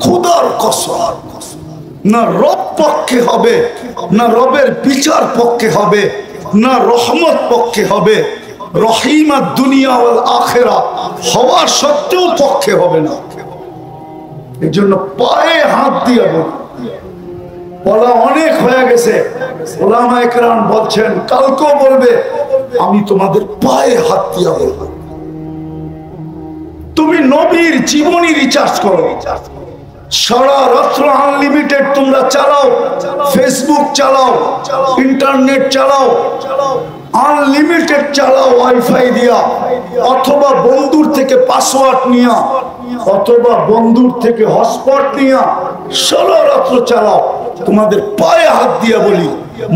খোদার কসম, না রব পক্ষে হবে, না রবের বিচার পক্ষে হবে, না রহমত পক্ষে হবে, রহিমা দুনিয়া ওয়াল আখিরা হওয়া সত্ত্বেও পক্ষে হবে না। এই জন্য পায়ে হাত দিয়ে বলা অনেক হয়ে গেছে। ওলামায়ে কেরাম বলছেন, কালকেও বলবে, আমি তোমাদের পায়ে হাত দিয়ে বলবো, তুমি নবীর জীবনী রিচার্জ করো, সারা রাত্র আনলিমিটেড তোমরা চালাও, ফেসবুক চালাও, ইন্টারনেট চালাও, আনলিমিটেড চালাও ওয়াইফাই দিয়া, অথবা বন্ধুর থেকে পাসওয়ার্ড নিয়া, অথবা বন্ধুর থেকে হটস্পট নিয়া সারা রাত্র চালাও। তোমাদের পায়ে হাত দিয়া বলি,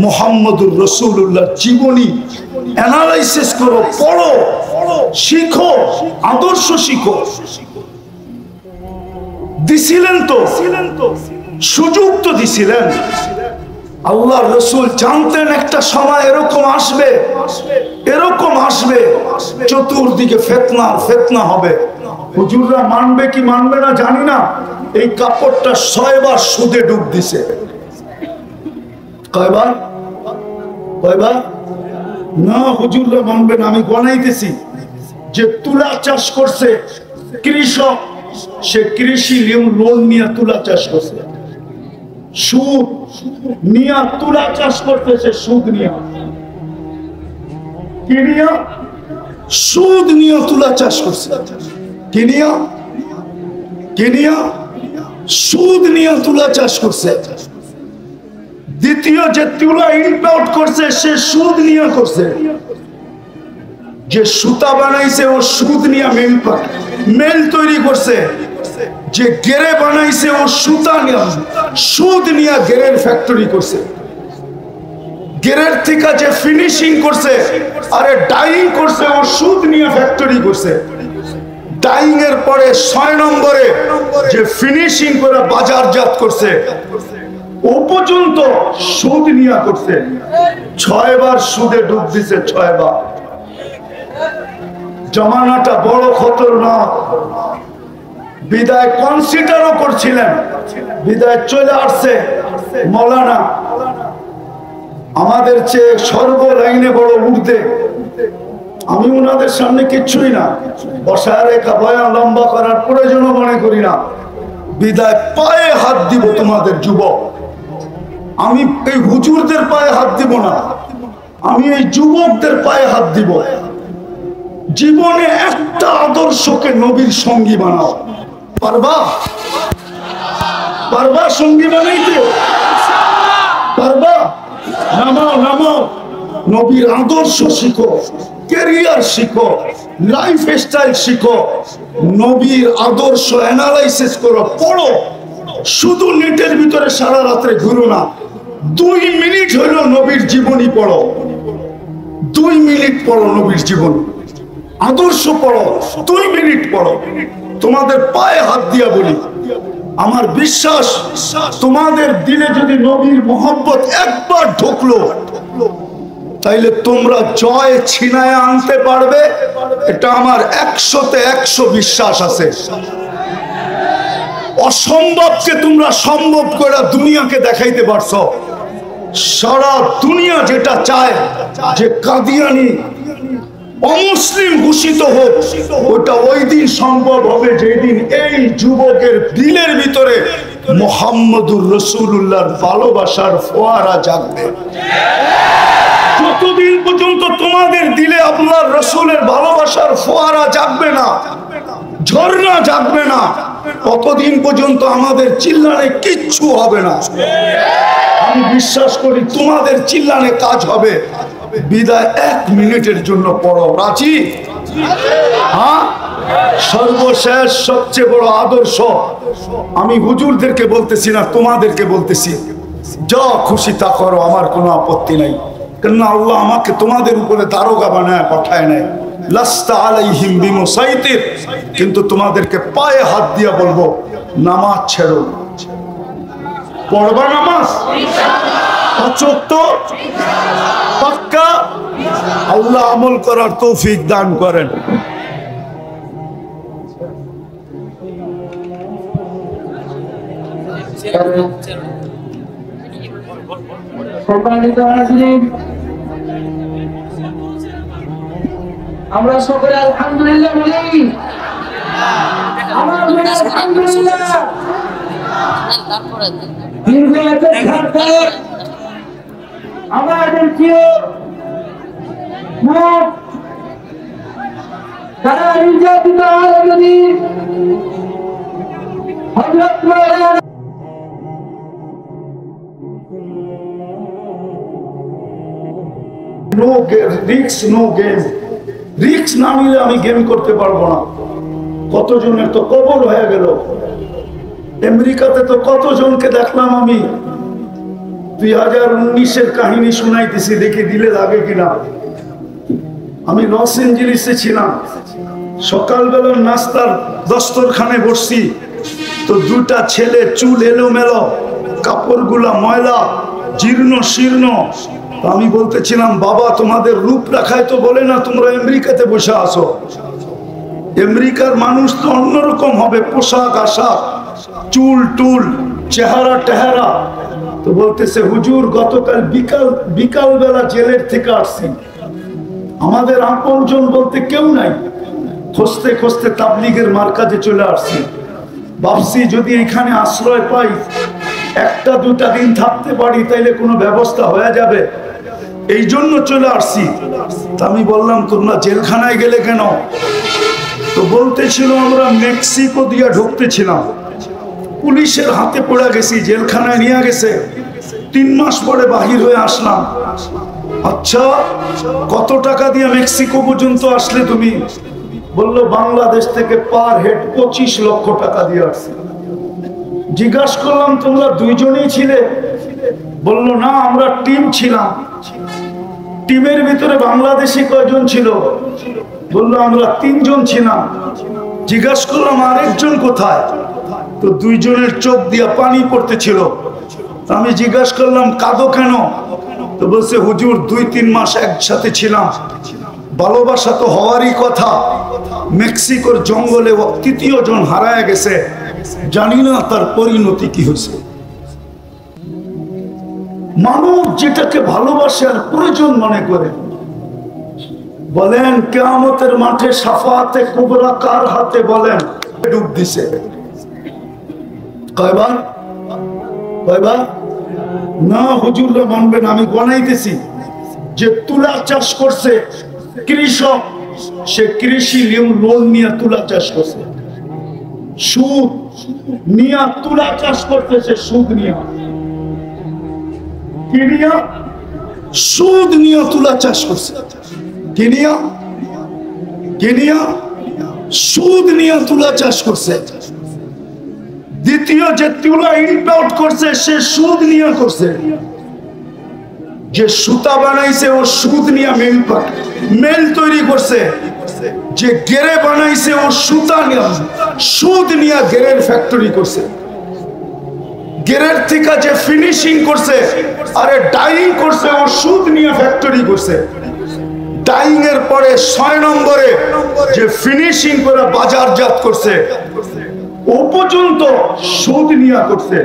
মুহাম্মদুর রাসূলুল্লাহ জীবনী অ্যানালাইসিস করো, পড়ো, শিখো, আদর্শ শিখো। দিছিলেন তো, সুযোগ তো দিছিলেন। আল্লাহর রাসূল জানতেন একটা সময় এরকম আসবে, এরকম আসবে, চতুর্দিকে ফিতনা ফিতনা হবে। হুজুররা মানবে কি মানবে না জানি না, এই কাপড়টা 6 বার সুদে ডুব দিছে। কয়বার? কয়বার? না হুজুররা মানবে না, আমি গণাইতেছি। যে তুলা চাষ করছে কৃষক, সে কৃষি লোন নিয়ে তুলা চাষ করছে, সুদ নিয়ে তুলা চাষ করতেছে, সুদ নিয়ে, কি নিয়ে? সুদ নিয়ে তুলা চাষ করছে, কি নিয়ে? কি নিয়ে? সুদ নিয়ে তুলা চাষ করছে। দ্বিতীয় যে তুলা ইম্পোর্ট করছে, সে সুদ নিয়ে করছে। যে সুতা বানাইছে ও সুদ নিয়ে মেল তৈরি করছে। যে গেরে বানাইছে ও সুতা নিয়ে, সুদ নিয়ে গেরের ফ্যাক্টরি করছে। গেরের থেকে যে ফিনিশিং করছে, আরে ডাইং করছে, ও সুদ নিয়ে ফ্যাক্টরি করছে। ডাইং এর পরে 6 নম্বরে যে ফিনিশিং করে বাজারজাত করছে, ও পর্যন্ত সুদ নিয়ে করছে। 6 বার সুদে ডুব দিছে, 6 বার। জমানাটা বড় খতরনাক। বিদায় কনসিডারও করছিলেন, বিদায় চলে আসছে মৌলানা, আমাদের চেয়ে সর্ব লাইনে বড় উর্ধে। আমি ওনাদের সামনে কিচ্ছুই না, বসায় রেখা বয়ান লম্বা করার প্রয়োজনও মনে করি না। বিদায় পায়ে হাত দিব তোমাদের যুবক। আমি এই হুজুরদের পায়ে হাত দিব না, আমি এই যুবকদের পায়ে হাত দিব। জীবনে একটা আদর্শকে নবীর সঙ্গী বানাও। পারবা? পারবা সঙ্গী বানাইতে? পারবা? নামাও নামাও, নবীর আদর্শ শিখো, ক্যারিয়ার শিখো, লাইফ স্টাইল শিখো, নবীর আদর্শ অ্যানালাইসিস করো, পড়ো। শুধু নেটের ভিতরে সারা রাত্রে ঘুরো না। 2 মিনিট হইল নবীর জীবনী পড়ো, 2 মিনিট পড়ো নবীর জীবনী, আদর্শ পড়ো, 2 মিনিট পড়ো। তোমাদের পায়ে হাত দিয়া বলি, আমার বিশ্বাস তোমাদের দিলে যদি নবীর মোহাব্বত একবার ঢুকলো, তাইলে তোমরা জয় ছিনায় আনতে পারবে। এটা আমার 100-তে 100 বিশ্বাস আছে। অসম্ভবকে তোমরা সম্ভব করে দুনিয়াকে দেখাইতে পারছো। সারা দুনিয়া যেটা চায় যে কাদিয়ানি অমুসলিম ঘোষিত হোক, ওটা ওই দিন সম্ভব হবে যেদিন এই যুবকের দিলের ভিতরে মুহাম্মদুর রাসূলুল্লাহর ভালোবাসার ফোয়ারা জাগবে। যতদিন পর্যন্ত তোমাদের দিলে আল্লাহর রাসূলের ভালোবাসার ফোয়ারা জাগবে না, ঝর্ণা জাগবে না, ততদিন পর্যন্ত আমাদের চিল্লানে কিচ্ছু হবে না। আমি বিশ্বাস করি তোমাদের চিল্লানে কাজ হবে। বিদায় 1 মিনিটের জন্য পড়ো, রাজি? হ্যাঁ, সর্বশেষ সবচেয়ে বড় আদর্শ আমি হুজুরদেরকে বলতেছি না, তোমাদেরকে বলতেছি। যা খুশি তা করো, আমার কোনো আপত্তি নাই। কেননা আল্লাহ আমাকে তোমাদের উপরে দারোগা বানায় পাঠায় নাই। লাস্তা আলাইহিম বিমুসাইতির। কিন্তু তোমাদেরকে পায়ে হাত দিয়া বলবো, নামাজ ছেড়ো। পড়বা নামাজ? পাক্কা? আল্লাহ আমল করার তৌফিক দান করেন। সম্মানিত হাজিরিন, আমরা সকলে আলহামদুলিল্লাহ বলি। আলহামদুলিল্লাহ। আমাদের প্রিয় যারা নির্যাতিত যদি হযরত মাওলানা no risk no game, risk না নিলে আমি গেম করতে পারবো না। কতজনের তো কবর হয়ে গেল। আমেরিকাতে তো কতজনকে দেখলাম আমি। 2019-এর কাহিনী শুনাইতেছি, দেখি দিলে লাগে কিনা। আমি লস এঞ্জেলিসে ছিলাম, সকালবেলা নাস্তার দস্তরখানে বসছি, তো দুটা ছেলে চুল এলোমেলো, কাপড়গুলা ময়লা, জীর্ণ শীর্ণ। আমি বলতেছিলাম, বাবা তোমাদের রূপ রাখায় তো বলে না তোমরা আমেরিকাতে বসে আসো। আমেরিকার মানুষ তো অন্যরকম হবে, পোশাক আশাক, চুল টুল, চেহারা টেহারা। তো বলতেছে, হুজুর গতকাল বিকাল বেলা জেলের থেকে আসছি, আমাদের আপনজন বলতে কেউ নাই। খুঁজতে খুঁজতে তাবলিগের মার্কাজে চলে আসছি। ভাবছি যদি এখানে আশ্রয় পাই, একটা দুটা দিন থাকতে পারি, তাইলে কোনো ব্যবস্থা হয়ে যাবে, এই জন্য চলে আসছি। তা আমি বললাম, তোমরা জেলখানায় গেলে কেন? তো বলতেছিল, আমরা মেক্সিকো দিয়ে ঢুকতেছিলাম, পুলিশের হাতে পড়ে গেছি, জেলখানায় নিয়ে গেছে, 3 মাস পরে বাহির হয়ে আসলাম। আচ্ছা, কত টাকা দিয়ে মেক্সিকো পর্যন্ত আসলে তুমি? বললো, বাংলাদেশ থেকে পার হেড 25 লক্ষ টাকা দিয়ে আসছি। জিজ্ঞাসা করলাম, তোমরা দুইজনেই ছিলে? বললো, না, আমরা টিম ছিলাম। টিমের ভিতরে বাংলাদেশি কয়জন ছিল? বললো, আমরা 3 জন ছিলাম। জিজ্ঞাসা করলাম, আরেকজন কোথায়? তো 2 জনের চোখ দিয়ে পানি পড়তেছিল। আমি জিজ্ঞাসা করলাম, কাঁদো কেন? তো বলছে, হুজুর 2-3 মাস একসাথে ছিলাম, ভালোবাসা তো হওয়ারই কথা। মেক্সিকোর জঙ্গলে 3য় জন হারায় গেছে, জানি না তার পরিণতি কি হয়েছে। মানব যেটাকে ভালোবাসে আর প্রয়োজন মনে করে। বলেন, কিয়ামতের মাঠে শাফাআতে কুবরা কার হাতে? বলেন, ডুব দিছে কয়বার? না হুজুররা মানবেন, আমি গণাইতেছি। যে তুলা চাষ করছে কৃষক, সে কৃষি লোন নিয়ে তুলা চাষ করছে, সুদ নিয়ে তুলা চাষ করছে, সে সুদ নিয়ে সুদ নিয়ে তুলা চাষ করছে, সুদ নিয়ে তুলা চাষ করছে। দ্বিতীয় যে তুলা ইম্পোর্ট করছে, সে সুদ নিয়ে করছে। যে সুতা বানাইছে, ও সুদ নিয়ে মেল তৈরি করছে। যে গেরে বানাইছে, ও সুতা নিয়ে সুদ নিয়ে গেরের ফ্যাক্টরি করছে। গেরের থেকে যে ফিনিশিং করছে, আরে ডাইং করছে, ও সুদ নিয়ে ফ্যাক্টরি করছে। ডাইং এর পরে 6 নম্বরে যে ফিনিশিং করে বাজারজাত করছে, ও পর্যন্ত সুদ নিয়ে করছে।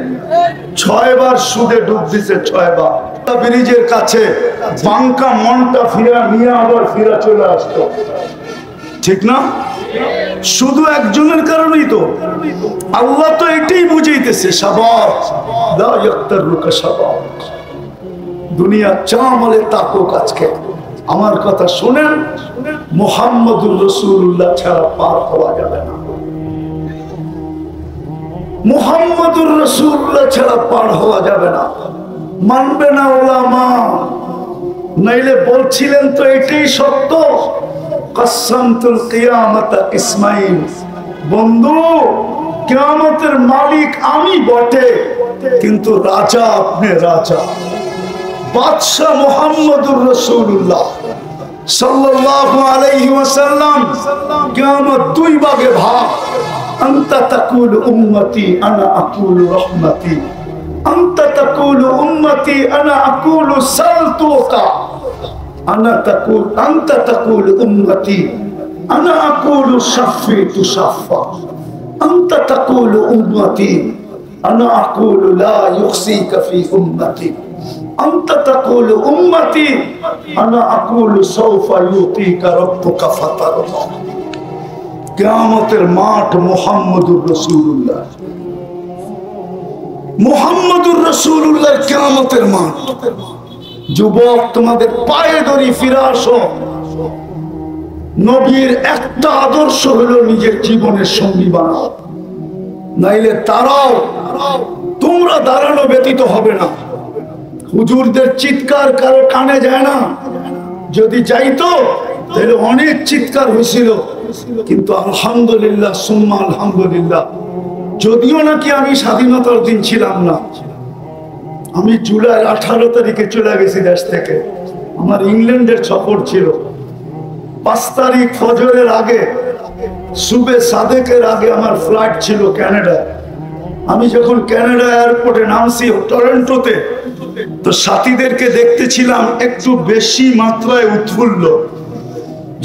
6 বার সুদে ডুব দিছে, 6 বার। ব্রিজের কাছে বাঙ্কা মনটা ফিরা নিয়ে আবার ফিরা চলে আসতো, ঠিক না? শুধু একজনের কারণেই তো। আল্লাহ তো এটাই বুঝাইতেছে, শাবাব লা ইয়াক্তারুকা শাবাব, দুনিয়া চামলে তাকুক। আজকে আমার কথা শুনেন, মুহাম্মদুর রাসূলুল্লাহ ছাড়া পার হওয়া যাবে না। মুহাম্মদুর রাসূলুল্লাহ ছাড়া পার হওয়া যাবে না। মানবে না ওলামা, নাইলে বলছিলেন তো এটাই সত্য। কাসামতুল কিয়ামাতা ইসমাইল, বন্ধু কিয়ামতের মালিক আমি বটে, কিন্তু রাজা আপনি রাজা। বাদশা মুহাম্মদুর রাসূলুল্লাহ সাল্লাল্লাহু আলাইহি ওয়াসাল্লাম। কিয়ামত 2 ভাগে ভাগ। আনতা তাকুলু উম্মতি আনা আকুলু রাহমাতি, আনতা তাকুলু উম্মতি আনা আকুলু সালতুকা, আনতা তাকুলু উম্মতি আনা আকুলু শাফি তুশাফা, আনতা তাকুলু উম্মতি আনা আকুলু লা ইউখসিকা ফি উম্মতি আনতা তাকুলু উম্মতি আনা আকুলু সাউফা ইউতিকা রাব্বুকা ফাতারদা। কিয়ামতের মাঠ মুহাম্মদুর রাসূলুল্লাহ, মুহাম্মদুর রাসূলুল্লাহর কিয়ামতের মাঠ। যুবক, তোমাদের পায়ে ধরি, ফিরে আসো। নবীর একটা আদর্শ হলো নিজের জীবনের সঙ্গী বানাও, নাইলে তারাও তোমরা দাঁড়ানো ব্যতীত হবে না। হুজুরদের চিৎকার কারো কানে যায় না, যদি যাইতো তাহলে অনেক চিৎকার হয়েছিল। কিন্তু আলহামদুলিল্লাহ সুম্মা আলহামদুলিল্লাহ, যদিও নাকি আমি স্বাধীনতার দিন ছিলাম না, আমি জুলাই 18 তারিখে চলে গেছি দেশ থেকে। আমার ইংল্যান্ডের সফর ছিল। 5 তারিখ ফজরের আগে, সুবে সাদেকের আগে আমার ফ্লাইট ছিল কানাডা। আমি যখন কানাডা এয়ারপোর্টে নামছি টরন্টোতে, তো সাথীদেরকে দেখতেছিলাম একটু বেশি মাত্রায় উৎফুল্ল।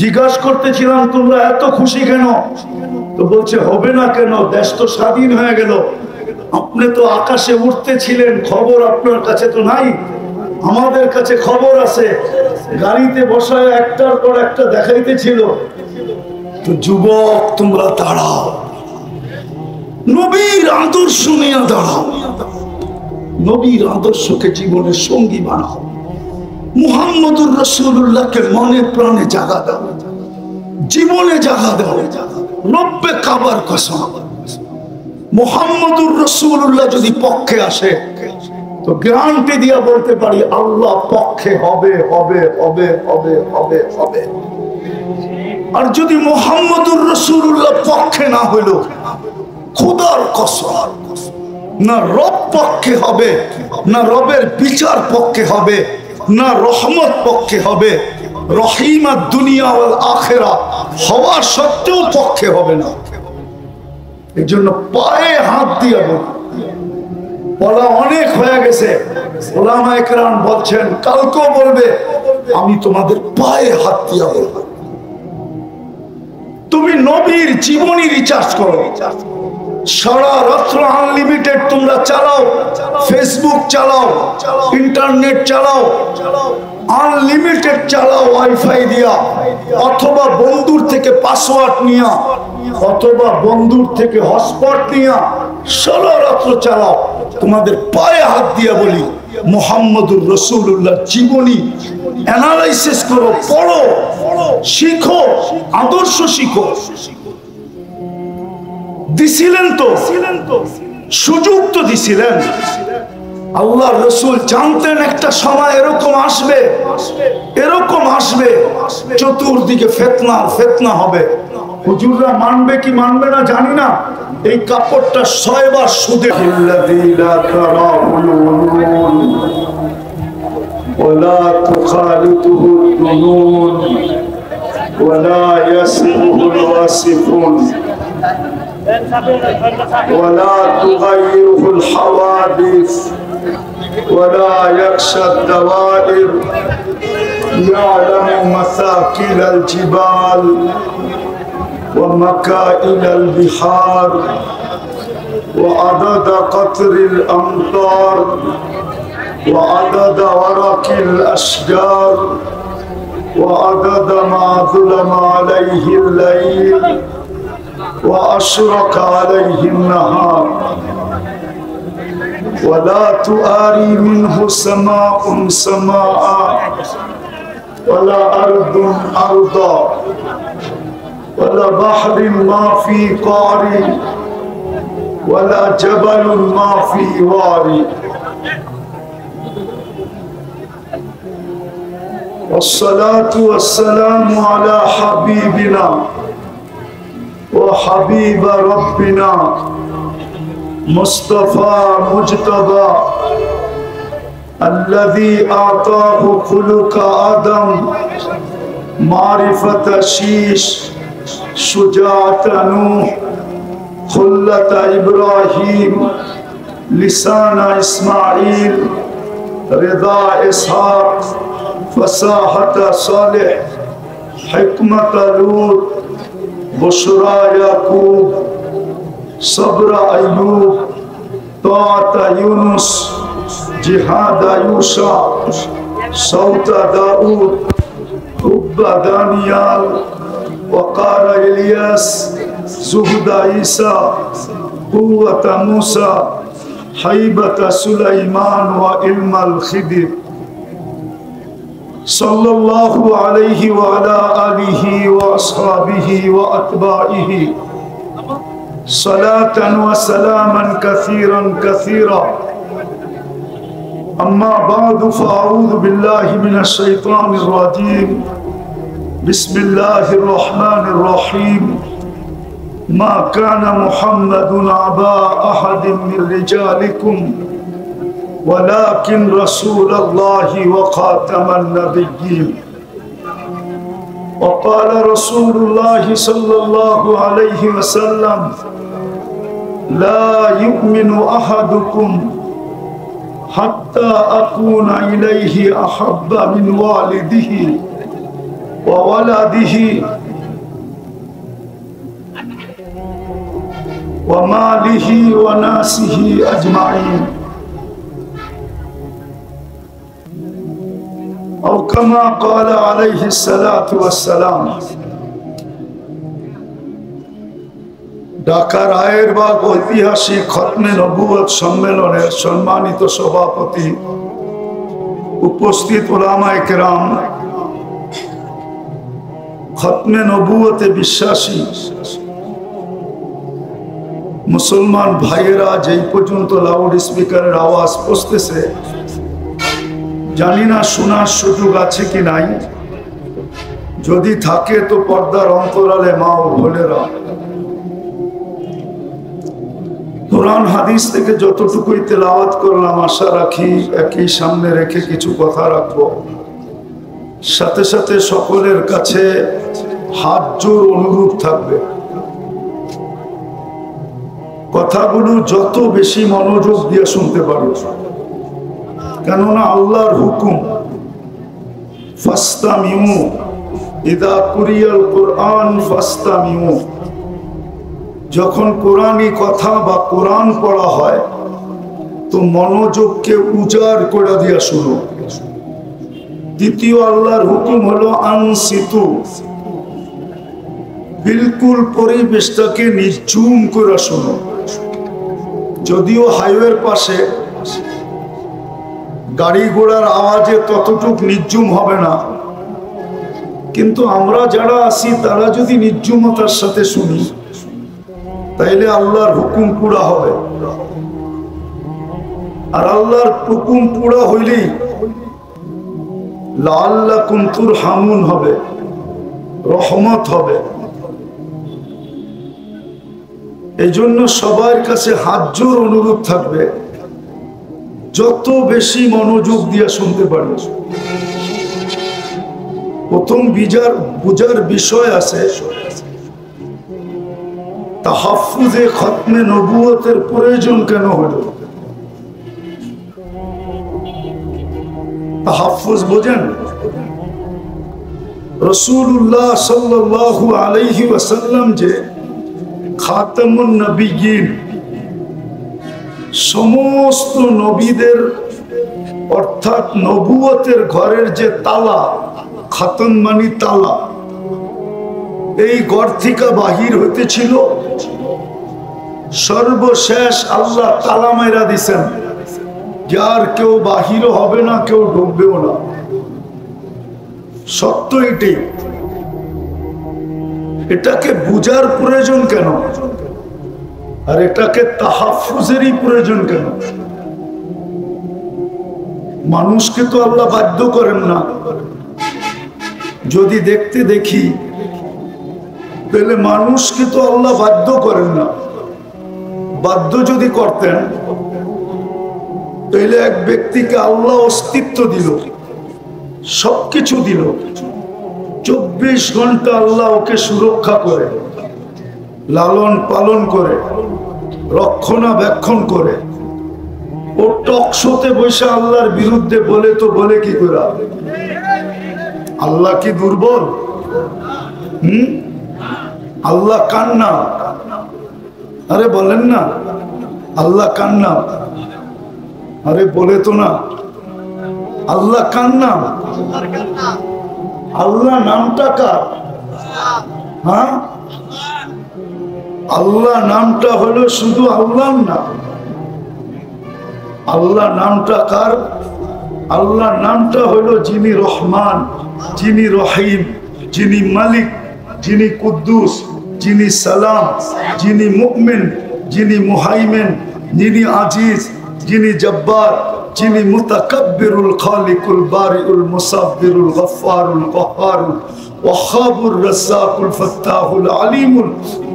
জিজ্ঞাসা করতেছিলাম, তোমরা এত খুশি কেন? তো বলছে, হবে না কেন, দেশ তো স্বাধীন হয়ে গেল। আপনি তো আকাশে উঠতেছিলেন, খবর আপনার কাছে তো নাই, আমাদের কাছে খবর আছে। গাড়িতে বসায় একটার পর একটা দেখাইতেছিল। তো যুবক, তোমরা দাঁড়াও, নবীর আদর্শ নিয়ে দাঁড়াও, নবীর আদর্শকে জীবনের সঙ্গী বানাও, মুহাম্মদুর রাসূলুল্লাহকে মনে প্রাণে জাগা দাও, জীবনে জাগা দাও। রব্বে কাবার কসম, মুহাম্মদুর রাসূলুল্লাহ যদি পক্ষে আসে তো গ্যারান্টি দিয়া বলতে পারি আল্লাহ পক্ষে হবে, হবে, হবে, হবে, হবে, হবে। আর যদি মুহাম্মদুর রাসূলুল্লাহ পক্ষে না হইল, খোদার কসম, না রব পক্ষে হবে, না রবের বিচার পক্ষে হবে, না রহমত পক্ষে হবে, রহিমা দুনিয়া ওয়াল আখিরা হওয়া সত্ত্বেও পক্ষে হবে না। এই জন্য পায়ে হাত দিয়ে বলা অনেক হয়ে গেছে। ওলামায়ে কেরাম বলছেন, কালকেও বলবে, আমি তোমাদের পায়ে হাত দিয়ে বলবো, তুমি নবীর জীবনী রিচার্জ করো। সারা রাত্র আনলিমিটেড তোমরা চালাও, ফেসবুক চালাও, ইন্টারনেট চালাও, আনলিমিটেড চালাও ওয়াইফাই দিয়া, অথবা বন্ধুর থেকে পাসওয়ার্ড নিয়া, অথবা বন্ধুর থেকে হটস্পট নিয়া সারা রাত্র চালাও। তোমাদের পায়ে হাত দিয়া বলি, মুহাম্মদুর রাসূলুল্লাহ জীবনী অ্যানালাইসিস করো, পড়ো, শিখো, আদর্শ শিখো। দিছিলেন তো, সুযোগ তো দিছিলেন। আল্লাহর রাসূল জানতেন একটা সময় এরকম আসবে, এরকম আসবে, চতুর্দিকে ফিতনা ফিতনা হবে। হুজুররা মানবে কি মানবে না জানি না। এই কাপড়টা 6 বার সুদে ولا تخالطه الظنون ولا يسبه الواصفون ولا تغيره الحوادث ولا يخشى الدوائر يعلم مثاقيل الجبال ومكائن البحار وعدد قطر الأمطار وعدد ورق الأشجار وعدد ما ظلم عليه الليل وأشرق عليه النهار ولا تؤاري منه سماء سماء ولا أرض أرضا ولا بحر ما في قعر ولا جبل ما في واري والصلاة والسلام على حبيبنا وحبيب ربنا مصطفى مجتبى الذي أعطاه خلق آدم معرفة شيش شجاعة نوح خلة إبراهيم لسان إسماعيل رضا إسحاق فصاحة صالح حكمة لوط بشرى يعقوب صبر أيوب طاعة يونس جهاد يوشع صوت داود حب دانيال وقار إلياس زهد عيسى قوة موسى حيبة سليمان وعلم الخضر صلى الله عليه وعلى آله وأصحابه وأتباعه صلاة وسلاما كثيرا كثيرا أما بعد فأعوذ بالله من الشيطان الرجيم بسم الله الرحمن الرحيم ما كان محمد أبا أحد من رجالكم ولكن رسول الله وخاتم النبيين وقال رسول الله صلى الله عليه وسلم لا يؤمن أحدكم حتى أكون إليه أحب من والده وولده وماله وناسه أجمعين أو كما قال عليه الصلاة والسلام ঢাকার আয়েরবাগ ঐতিহাসিক খতমে নবুয়ত সম্মেলনের সম্মানিত সভাপতি, উপস্থিত উলামায়ে কেরাম, খতমে নবুয়তে বিশ্বাসী মুসলমান ভাইয়েরা, যেই পর্যন্ত লাউড স্পিকারের আওয়াজ পৌঁছতেছে জানি না শোনার সুযোগ আছে কি নাই, যদি থাকে তো পর্দার অন্তরালে মা ও বোনেরা, কোরআন হাদিস থেকে যতটুকুই তেলাওয়াত করলাম আশা রাখি একই সামনে রেখে কিছু কথা রাখবো। সাথে সাথে সকলের কাছে হাত জোর অনুরোধ থাকবে, কথাগুলো যত বেশি মনোযোগ দিয়ে শুনতে পারো, কেননা আল্লাহর হুকুম ফাস্তামিউ ইদা কুরিয়াল কুরআন ফাস্তামিউ, যখন কোরআনি কথা বা কোরআন পড়া হয় তো মনোযোগকে উজাড় করে দিয়া শুনো। দ্বিতীয় আল্লাহর হুকুম হলো আনসিতু, বিলকুল পরিবেশটাকে নিঝুম করে শোনো। যদিও হাইওয়ের পাশে গাড়ি ঘোড়ার আওয়াজে ততটুক নিঝুম হবে না, কিন্তু আমরা যারা আছি তারা যদি নিঝুমতার সাথে শুনি তাইলে আল্লাহর হুকুম পুরা হবে। আর আল্লাহর হুকুম পুরা হইলেই লাআল্লাকুম তুরহামুন হবে, রহমত হবে। এই জন্য সবার কাছে হাত জোর অনুরোধ থাকবে, যত বেশি মনোযোগ দিয়ে শুনতে পারবে। প্রথম বুঝার বিষয় আছে তাহাফুজে খতমে নবুয়তের প্রয়োজন কেন হলো। তাহাফুজ বোঝেন? রাসূলুল্লাহ সাল্লাল্লাহু আলাইহি ওয়াসাল্লাম যে খাতামুন নবিয়্যিন, সমস্ত নবীদের অর্থাৎ নবুয়তের ঘরের যে তালা, খাতম মানে তালা, এই ঘর থেকে বাহির হইতেছিল, সর্বশেষ আল্লাহ তালা মাইরা দিছেন, যার কেউ বাহিরও হবে না, কেউ ঢুকবেও না। সত্য এটাই। এটাকে বুঝার প্রয়োজন কেন, আর এটাকে তাহাফুজেরই প্রয়োজন কেন? মানুষকে তো আল্লাহ বাধ্য করেন না। যদি দেখতে দেখি তাহলে মানুষকে তো আল্লাহ বাধ্য করেন না। বাধ্য যদি করতেন তাহলে এক ব্যক্তিকে আল্লাহ অস্তিত্ব দিল, সবকিছু দিল, 24 ঘন্টা আল্লাহ ওকে সুরক্ষা করে, লালন পালন করে, রক্ষণাবেক্ষণ করে। ও টকশোতে বসে আল্লাহর বিরুদ্ধে বলে তো বলে কি করে? আল্লাহ কি দুর্বল? আল্লাহ কান্না? আরে বলেন না, আল্লাহ কার নাম? আরে বলে তো না, আল্লাহ কার নাম? আল্লাহ নামটা কার? হ্যাঁ, আল্লাহ নামটা হলো শুধু আল্লাহর নাম। আল্লাহ নামটা কার? আল্লাহ নামটা হলো যিনি রহমান, যিনি রহিম, যিনি মালিক, যিনি কুদ্দুস, যিনি সালাম, যিনি মুমিন, যিনি মুহাইমিন, যিনি আজিজ, যিনি জব্বার, যিনি মুতাকাব্বিরুল খালিকুল বারিউল মুসাব্বিরুল গফফারুল কহ্হারুল ওয়াহাবুর রাজ্জাকুল ফাত্তাহুল আলিমুল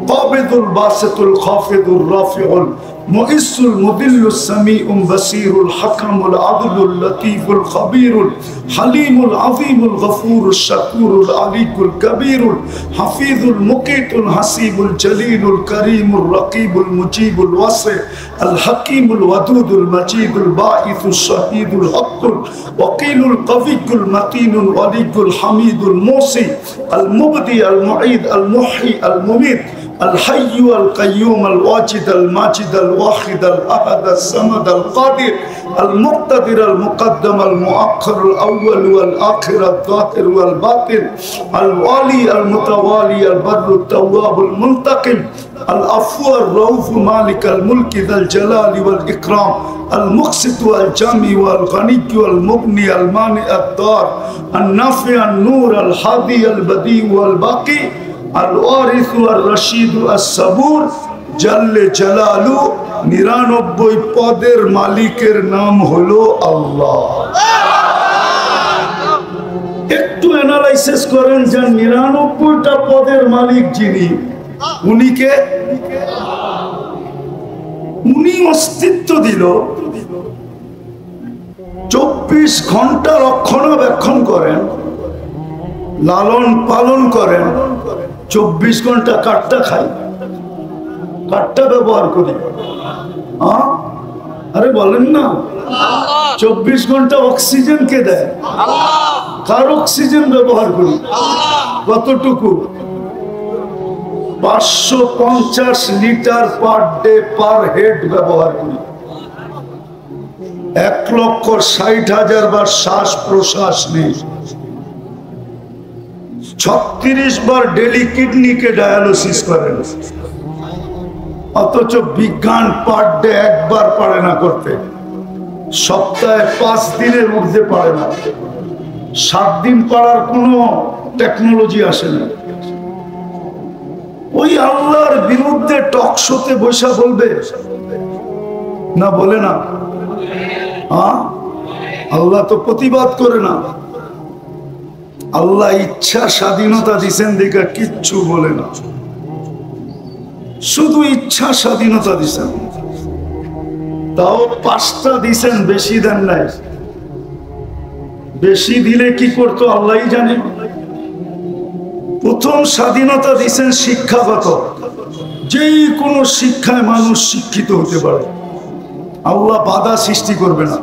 কাবিদুল বাসিতুল খাফিদুর রাফিউল মুইসুল মুদিল্লুস সামিউল বাসিরুল হাকামুল আদলুল লতীফুল খবীরুল হালিমুল আযীমুল গফুরুশ শাকুরুল আলিকুল কবীরুল হাফিজুল মুকিতুল হাসিবুল জলিলুল করিমুর রকিবুল মুজিবুল ওয়াসি আল হাকিমুল ওয়াদুদুল মাজিদুল বাঈসুশ শাহীদুল হকুল ওয়াকিলুল কবিয়ুল মাতিনুল ওয়ালিকুল হামিদুল মুসি আল মুবদি আল মুঈদ আল মুহয়ি আল মুমীত الحي القيوم الواجد الماجد الواحد الأحد الصمد القادر المقتدر المقدم المؤخر الأول والآخر الظاهر والباطن الوالي المتوالي البر التواب المنتقم العفو الرؤوف مالك الملك ذا الجلال والإكرام المقسط والجامع والغني والمغني المانع الضار النافع النور الهادي البديع والباقي الوارث والرشيد الصبور জাল্লে জালালু 99 পদের মালিকের নাম হলো আল্লাহ। একটু অ্যানালাইসিস করেন যে 99টা পদের মালিক যিনি, উনিকে উনি অস্তিত্ব দিল, 24 ঘন্টা রক্ষণাবেক্ষণ করেন, লালন পালন করেন। 24 ঘন্টা কাঠটা খাই, কাঠটা ব্যবহার করি। আরে বলেন না, 24 ঘন্টা অক্সিজেন কে দেয়? কার অক্সিজেন ব্যবহার করি? কতটুকু? 550 litre per day per head ব্যবহার করি। 1,60,000 বার শ্বাস প্রশ্বাস নেই। 36 বার ডেলি কিডনিকে ডায়ালিসিস করেন, অথচ বিজ্ঞান পার ডে একবার পারে না করতে। সপ্তাহে 5 দিনের ঊর্ধ্বে পারে না। 7 দিন পারার কোনো টেকনোলজি আসে না। ওই আল্লাহর বিরুদ্ধে টক শোতে বসে বলবে না? বলে না? আল্লাহ তো প্রতিবাদ করে না। আল্লাহ ইচ্ছা স্বাধীনতা দিছেন দেখে কিচ্ছু বলে না, শুধু ইচ্ছা স্বাধীনতা দিছেন। তাও 5টা দিছেন, বেশি দেন নাই। বেশি দিলে কি করতো আল্লাহই জানে। প্রথম স্বাধীনতা দিছেন শিক্ষাগত, যেই কোনো শিক্ষায় মানুষ শিক্ষিত হতে পারে, আল্লাহ বাধা সৃষ্টি করবে না।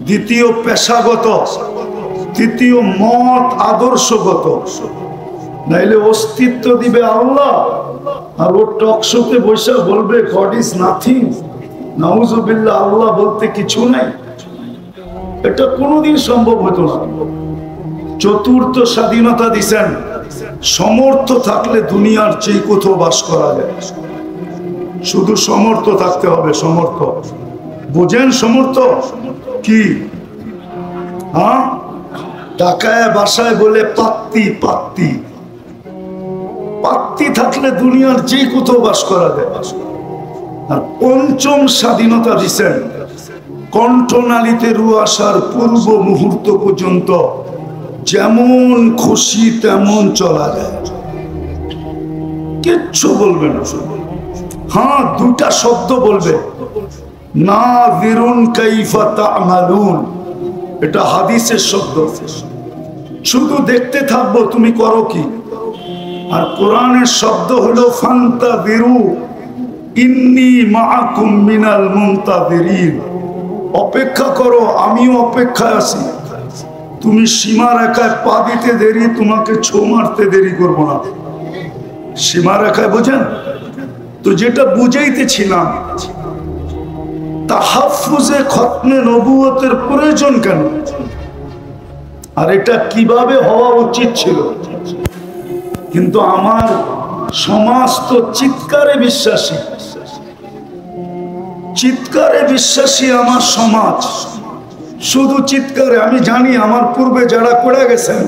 দ্বিতীয় পেশাগত, তৃতীয় মত আদর্শগত, নাইলে অস্তিত্ব দিবে আল্লাহ আর ও টকশোতে বসে বলবে গড ইজ নাথিং, নাউজুবিল্লাহ, আল্লাহ বলতে কিছু নাই। এটা কোনোদিন সম্ভব হতো না। চতুর্থ স্বাধীনতা দিছেন, সমর্থ থাকলে দুনিয়ার যে কোথাও বাস করা যায়, শুধু সমর্থ থাকতে হবে। সমর্থ বুঝেন? সমর্থ কি? টাকায় বাসায় বলে পাত্তি, পাত্তি পাত্তি থাকলে দুনিয়ার যে কোথাও বাস করা যায়। আর পঞ্চম স্বাধীনতা দিছেন, কণ্ঠনালীতে রু আসার পূর্ব মুহূর্ত পর্যন্ত যেমন খুশি তেমন চলা যায়, কিচ্ছু বলবে না। হ্যাঁ, 2টা শব্দ বলবে, নাযিরুন কাইফা তা'মালুন, এটা হাদিসের শব্দ। শুধু দেখতে থাকবো তুমি করো কি। আর কোরআনের শব্দ হলো ফান্তাযিরু ইন্নী মাআকুম মিনাল মুনতাযিরিন, অপেক্ষা করো, আমিও অপেক্ষায় আছি। তুমি সীমা রেখায় পা দিতে দেরি, তোমাকে ছো মারতে দেরি করবো না। সীমা রেখায় বোঝেন তো? যেটা বুঝাইতেছিলাম, তাহাফুজে খতমে নবুয়তের প্রয়োজন কেন, আর এটা কিভাবে হওয়া উচিত ছিল। কিন্তু আমার সমাজ তো চিৎকারে বিশ্বাসী, চিৎকারে বিশ্বাসী আমার সমাজ, শুধু চিৎকারে। আমি জানি আমার পূর্বে যারা করে গেছেন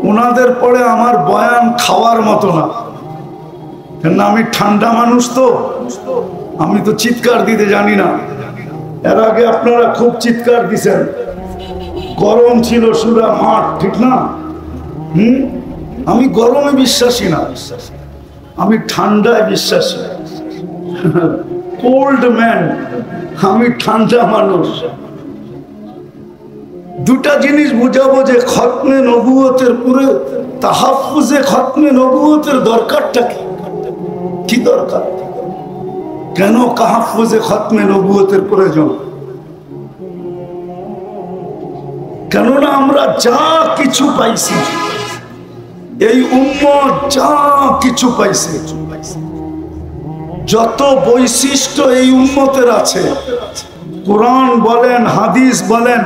ওনাদের পরে আমার বয়ান খাওয়ার মতো না, কেন আমি ঠান্ডা মানুষ, তো আমি তো চিৎকার দিতে জানি না। এর আগে আপনারা খুব চিৎকার দিছেন, গরম ছিল সুরা মাঠ, ঠিক না? আমি গরমে বিশ্বাসী না, আমি ঠান্ডায় বিশ্বাসী। কোল্ড ম্যান, আমি ঠান্ডা মানুষ। দুটা জিনিস বুঝাবো যে খতমে নবুয়তের পুরো তাহাফুজে খতমে নবুয়তের দরকারটা কি, কি দরকার, কেন তাহাফুজে খতমে নবুয়তের প্রয়োজন। কেননা আমরা যা কিছু পাইছি, এই উম্মত যা কিছু পাইছে, যত বৈশিষ্ট্য এই উম্মতের আছে, কোরআন বলেন হাদিস বলেন,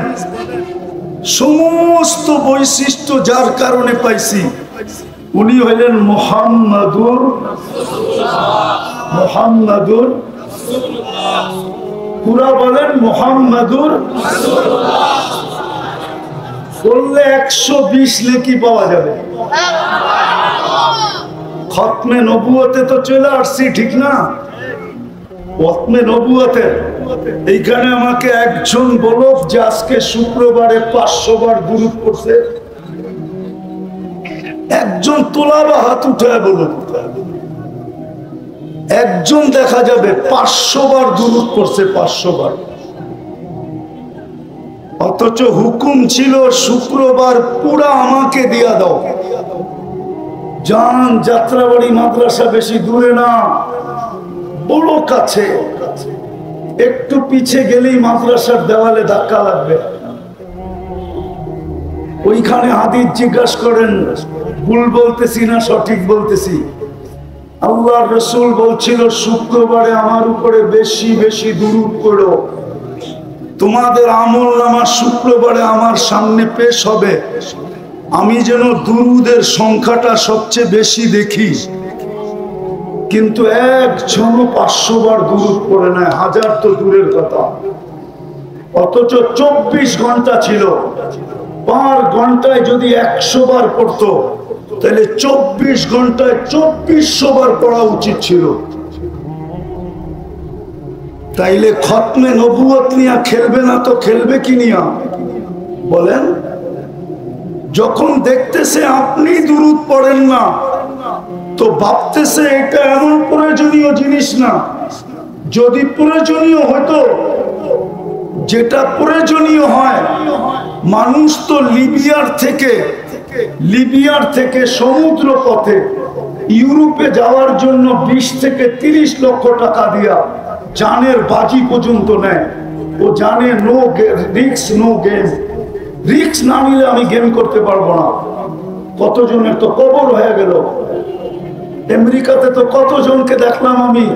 সমস্ত বৈশিষ্ট্য যার কারণে পাইছি উনি হইলেন মুহাম্মাদুর মুহাম্মাদুর পুরা বলেন মুহাম্মাদুর বললে 120 নেকি পাওয়া যাবে। খতমে নবুয়তে তো চলে আসছি, ঠিক না? খতমে নবুয়তে এইখানে আমাকে একজন বলো যে আজকে শুক্রবারে 500 বার দুরূদ পড়ছে, একজন তোলা বা হাত উঠায় বলো, একজন দেখা যাবে 500 বার দুরূদ পড়ছে, 500 বার। অথচ হুকুম ছিল শুক্রবার পুরা আমাকে দিয়া দাও। যান যাত্রাবাড়ি মাদ্রাসা বেশি দূরে না, বড় কাছে, একটু পিছে গেলেই মাদ্রাসার দেওয়ালে ধাক্কা লাগবে। ওইখানে হাদিস জিজ্ঞাসা করেন, ভুল বলতেছি না সঠিক বলতেছি। আল্লাহর রাসূল বলছিল শুক্রবারে আমার উপরে বেশি বেশি দুরূদ পড়ো, তোমাদের আমলনামা শুক্রবারে আমার সামনে পেশ হবে, আমি যেন দুরূদের সংখ্যাটা সবচেয়ে বেশি দেখি। কিন্তু একজন 500 বার দুরূদ পড়ে নাই, 1000 তো দূরের কথা। অথচ 24 ঘন্টা ছিল, পার ঘন্টায় যদি 100 বার পড়তো তাহলে 24 ঘন্টায় 2400 বার পড়া উচিত ছিল। তাইলে খতমে নবুয়ত নিয়ে খেলবে না তো খেলবে কি নিয়া বলেন? যখন দেখতেছে আপনি দুরূদ পড়েন না তো ভাবতেছে এটা এমন প্রয়োজনীয় জিনিস না। যদি প্রয়োজনীয় হতো, যেটা প্রয়োজনীয় হয়, মানুষ তো লিবিয়ার থেকে সমুদ্র পথে ইউরোপে যাওয়ার জন্য 20 থেকে 30 লক্ষ টাকা দিয়া জানের বাজি পর্যন্ত নেয়। ও জানে no risk no game, risk না নিলে আমি গেম করতে পারবো না। কতজনের তো কবর হয়ে গেল। আমেরিকাতে তো কতজনকে দেখলাম আমি,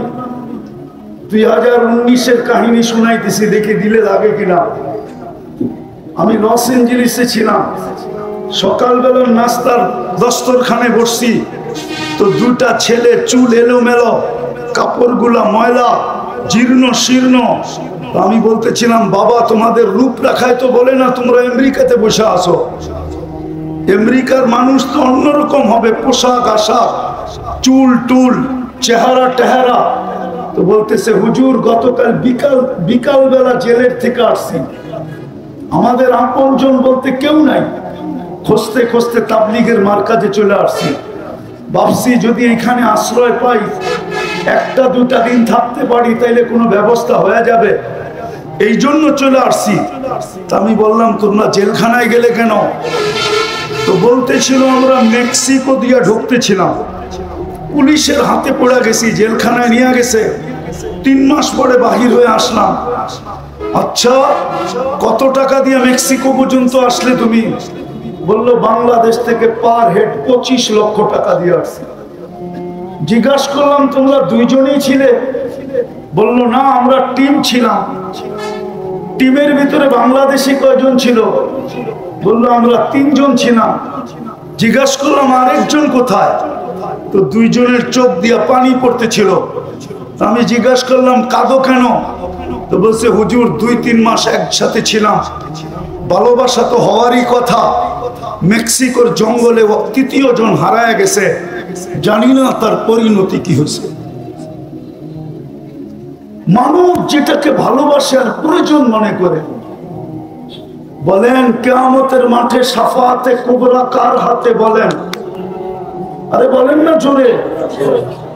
2019-এর কাহিনী শুনাইতেছি, দেখি দিলে লাগে কিনা। আমি লস এঞ্জেলিসে ছিলাম, সকালবেলা নাস্তার দস্তরখানে বসছি, তো দুটা ছেলে চুল এলোমেলো, কাপড়গুলা ময়লা, জীর্ণ শীর্ণ। আমি বলতেছিলাম, বাবা তোমাদের রূপ রাখায় তো বলে না তোমরা আমেরিকাতে বসে আসো, আমেরিকার মানুষ তো অন্যরকম হবে, পোশাক আশাক, চুল টুল, চেহারা টেহারা। তো বলতেছে হুজুর গতকাল বিকাল বেলা জেলের থেকে আসছি, আমাদের আপনজন বলতে কেউ নাই, খুঁজতে খুঁজতে তাবলিগের মার্কাজে চলে আসছি। ভাবছি যদি এখানে আশ্রয় পাই, 1-2 দিন থাকতে পারি, তাইলে কোনো ব্যবস্থা হয়ে যাবে, এই জন্য চলে আসছি। তা আমি বললাম তোমরা জেলখানায় গেলে কেন? তো বলতেছিল আমরা মেক্সিকো দিয়ে ঢুকতেছিলাম, পুলিশের হাতে পড়ে গেছি, জেলখানায় নিয়ে গেছে, 3 মাস পরে বাহির হয়ে আসলাম। আচ্ছা কত টাকা দিয়ে মেক্সিকো পর্যন্ত আসলে তুমি? বললো বাংলাদেশ থেকে পার হেড 25 লক্ষ টাকা দিয়ে আসছে। জিজ্ঞাসা করলাম তোমরা 2 জনই ছিলে? বললো না আমরা টিম ছিলাম। টিমের ভিতরে বাংলাদেশি কয়জন ছিল? বললো আমরা 3 জন ছিলাম। জিজ্ঞাসা করলাম আরেকজন কোথায়? তো 2 জনের চোখ দিয়ে পানি পড়তেছিল। আমি জিজ্ঞাসা করলাম কাঁদো কেন? তো বলছে হুজুর 2-3 মাস একসাথে ছিলাম, ভালোবাসা তো হওয়ারই কথা। মেক্সিকোর জঙ্গলে 3য় জন হারায় গেছে, জানি না তার পরিণতি কি হয়েছে। মানব যেটাকে ভালোবাসে আর প্রয়োজন মনে করে, বলেন কিয়ামতের মাঠে শাফাআতে কুবরা কার হাতে? বলেন, আরে বলেন না জোরে।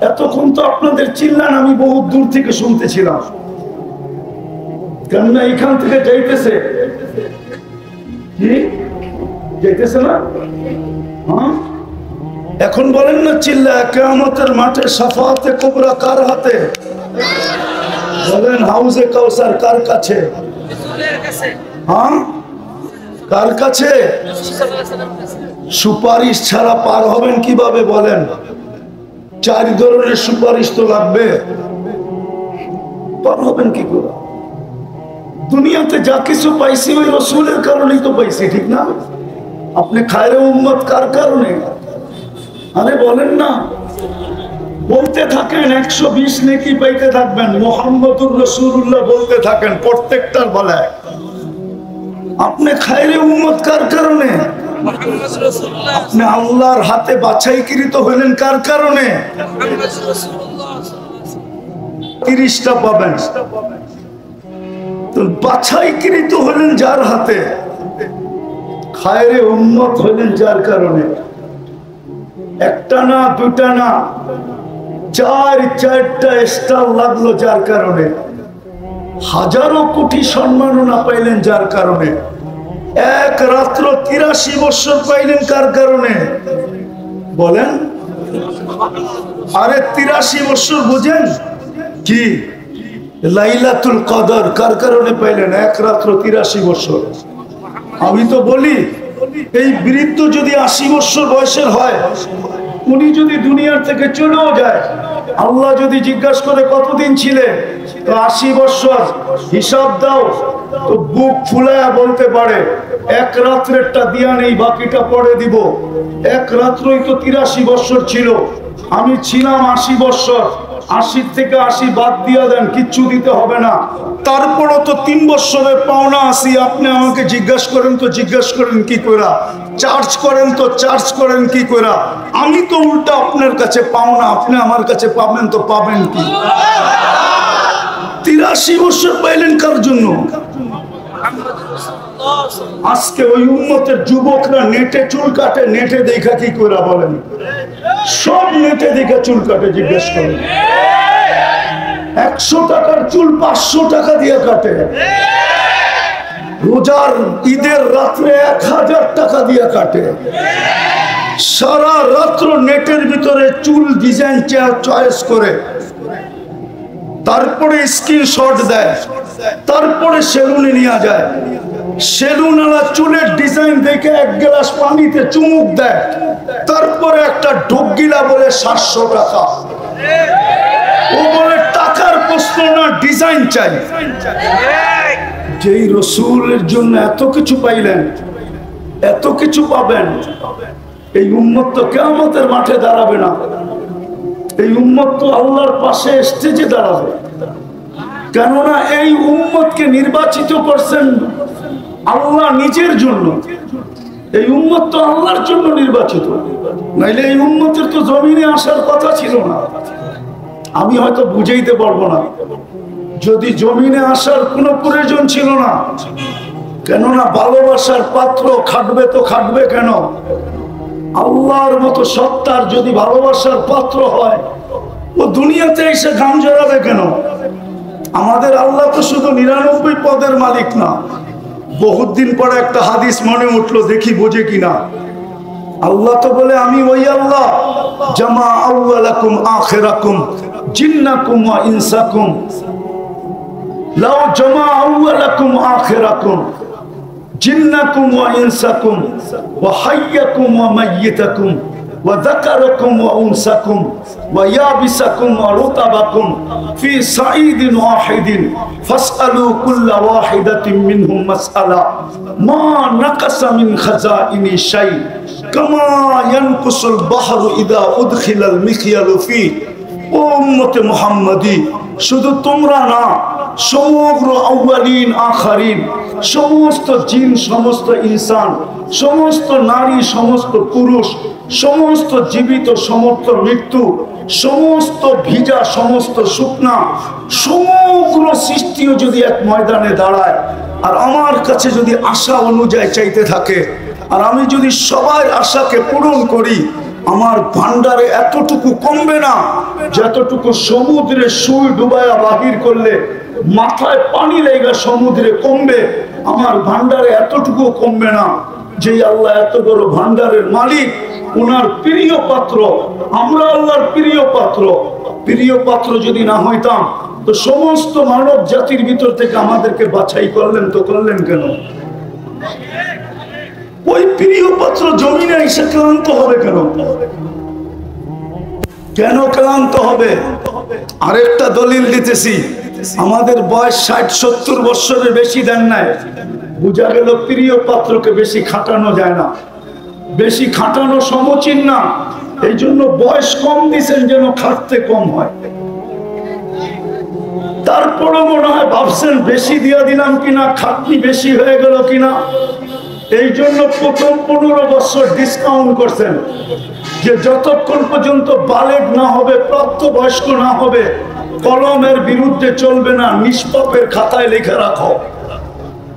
এতক্ষণ তো আপনাদের চিল্লান আমি বহুত দূর থেকে শুনতেছিলাম, কেননা এখান থেকে যাইতেছে কি যাইতেছে না? হ্যাঁ, এখন বলেন না চিল্লা, কিয়ামতের মাঠে শাফাআতে কুবরা কার হাতে? বলেন হাউজে কাউসার কার কাছে? হ্যাঁ, কার কাছে? সুপারিশ ছাড়া পার হবেন কিভাবে? বলেন, 4 ধরনের সুপারিশ তো লাগবে, পার হবেন কি করে? দুনিয়াতে যা কিছু পাইছি ওই রসুলের কারণেই তো পাইছি, ঠিক না? আপনি খায়রে উম্মত কার কারণে? আরে বলেন না, বলতে থাকেন, 120 নেকি পাইতে থাকবেন। মুহাম্মদুর রাসূলুল্লাহ বলতে থাকেন প্রত্যেকটার বেলায়। আপনি খায়রে উম্মত কার কারণে? আপনি আল্লাহর হাতে বাছাইকৃত হলেন কার কারণে? 30টা পাবেন। তো বাছাইকৃত হলেন যার হাতে, খায়রে উম্মত হলেন যার কারণে। একটা না, 2টা না, 4টা স্টার লাগলো যার কারণে। হাজারো কোটি সম্মাননা পাইলেন যার কারণে। এক রাত্র 83 বছর পাইলেন কার কারণে? বলেন, আরে 83 বছর বুঝেন কি? লাইলাতুল কদর কার কারণে পাইলেন? এক রাত্র 83 বছর। আমি তো বলি এই বৃদ্ধ যদি 80 বছর বয়সের হয়, উনি যদি দুনিয়ার থেকে চলেও যায়, আল্লাহ যদি জিজ্ঞাসা করে কতদিন ছিলে, তো 80 বছর হিসাব দাও, তো বুক ফুলায়া বলতে পারে এক রাত্রেরটা দিয়া নেই, বাকিটা পরে দিব। এক রাত্রই তো 83 বছর ছিল, আমি ছিলাম 80 বছর। 80 থেকে 80 বাদ দিয়া দেন, কিচ্ছু দিতে হবে না। তারপরও তো 3 বছরের পাওনা আছি। আপনি আমাকে জিজ্ঞাসা করেন তো জিজ্ঞাসা করেন কি কইরা? চার্জ করেন তো চার্জ করেন কি কইরা? আমি তো উল্টা আপনার কাছে পাওনা, আপনি আমার কাছে পাবেন তো পাবেন কি? 83 বছর পাইলেন কার জন্য? আজকে ওই উম্মতের যুবকরা নেটে চুল কাটে, নেটে দেখা কি কইরা? বলেন, সব নেটে দেখা চুল কাটে। জিজ্ঞেস করেন, 100 টাকার চুল 500 টাকা দিয়ে কাটে। রোজার ঈদের রাত্রে 1000 টাকা দিয়ে কাটে। সারা রাত্র নেটের ভিতরে চুল ডিজাইন চয়েস করে, তারপরে স্ক্রিনশট দেয়, তারপরে সেলুনে নিয়ে যায়। সেলুনওয়ালা চুলের ডিজাইন দেখে 1 গ্লাস পানিতে চুমুক দেয়, তারপরে একটা ঢোকগিলা বলে 700 টাকা। ও বলে টাকার প্রশ্ন না, ডিজাইন চাই। যেই রসুলের জন্য এত কিছু পাইলেন, এত কিছু পাবেন, এই উম্মত তো কিয়ামতের মাঠে দাঁড়াবে না। এই উম্মত তো আল্লাহর পাশে স্টেজে দাঁড়াবে। কেননা এই উম্মতকে নির্বাচিত করছেন আল্লাহ নিজের জন্য। এই উম্মত তো আল্লাহর জন্য নির্বাচিত, নাইলে এই উম্মতের তো জমিনে আসার কথা ছিল না। আমি হয়তো বুঝাইতে পারবো না, যদি জমিনে আসার কোনো প্রয়োজন ছিল না। কেননা ভালোবাসার পাত্র খাটবে তো খাটবে কেন? আল্লাহর মতো সত্তার যদি ভালোবাসার পাত্র হয়, ও দুনিয়াতে এসে ঘাম ঝরাবে কেন? আমাদের আল্লাহ তো শুধু 99 পদের মালিক না। বহুত দিন পরে একটা হাদিস মনে উঠলো, দেখি বোঝে কিনা। আল্লাহ তো বলে আমি ওই আল্লাহ, জামা আউয়ালাকুম আখিরাকুম জিন্নাকুম ওয়া ইনসাকুম, লাউ জামা আউয়ালাকুম আখিরাকুম জিন্নাকুম ওয়া ইনসাকুম ওয়া হাইয়াকুম ওয়া মাইয়িতাকুম وذكركم وأنسكم ويابسكم ورطبكم في صعيد واحد فاسألوا كل واحدة منهم مسألة ما نقص من خزائن شيء كما ينقص البحر إذا أدخل المخيل فيه উম্মতে মুহাম্মাদি শুধু তোমরা না, সমগ্র আউয়ালিন আখারিন, সমস্ত জিন, সমস্ত ইনসান, সমস্ত নারী, সমস্ত পুরুষ, সমস্ত জীবিত, সমস্ত মৃত্যু, সমস্ত ভিজা, সমস্ত শুকনা, সমগ্র সৃষ্টিও যদি এক ময়দানে দাঁড়ায় আর আমার কাছে যদি আশা অনুযায়ী চাইতে থাকে আর আমি যদি সবার আশাকে পূরণ করি, আমার ভান্ডারে এতটুকু কমবে না যতটুকু সমুদ্রে সুই ডুবায়া বাহির করলে মাথায় পানি লেগে সমুদ্রে কমবে। আমার ভান্ডারে এতটুকু কমবে না। যে আল্লাহ এত বড় ভান্ডারের মালিক, ওনার প্রিয় পাত্র, আমরা আল্লাহর প্রিয় পাত্র। প্রিয় পাত্র যদি না হইতাম তো সমস্ত মানব জাতির ভিতর থেকে আমাদেরকে বাছাই করলেন, তো করলেন কেন? ওই প্রিয় পাত্র জমিনে এসে ক্লান্ত হবে কেন? কেন ক্লান্ত হবে? আরেকটা দলিল দিতেছি, আমাদের বয়স 60-70 বছরের বেশি দেন নাই, বুঝা গেল প্রিয় পাত্রকে বেশি খাটানো যায় না, বেশি খাটানো সমীচীন না। এই জন্য বয়স কম দিচ্ছেন যেন খাটতে কম হয়। তারপরে মনে হয় ভাবছেন বেশি দিয়ে দিলাম কিনা, খাটনি বেশি হয়ে গেল কিনা। এই জন্য প্রথম 15 বছর ডিসকাউন্ট করছেন যে যতক্ষণ পর্যন্ত বালেগ না হবে, প্রাপ্তবয়স্ক না হবে, কলমের বিরুদ্ধে চলবে না, নিষ্পাপের খাতায় লিখে রাখো।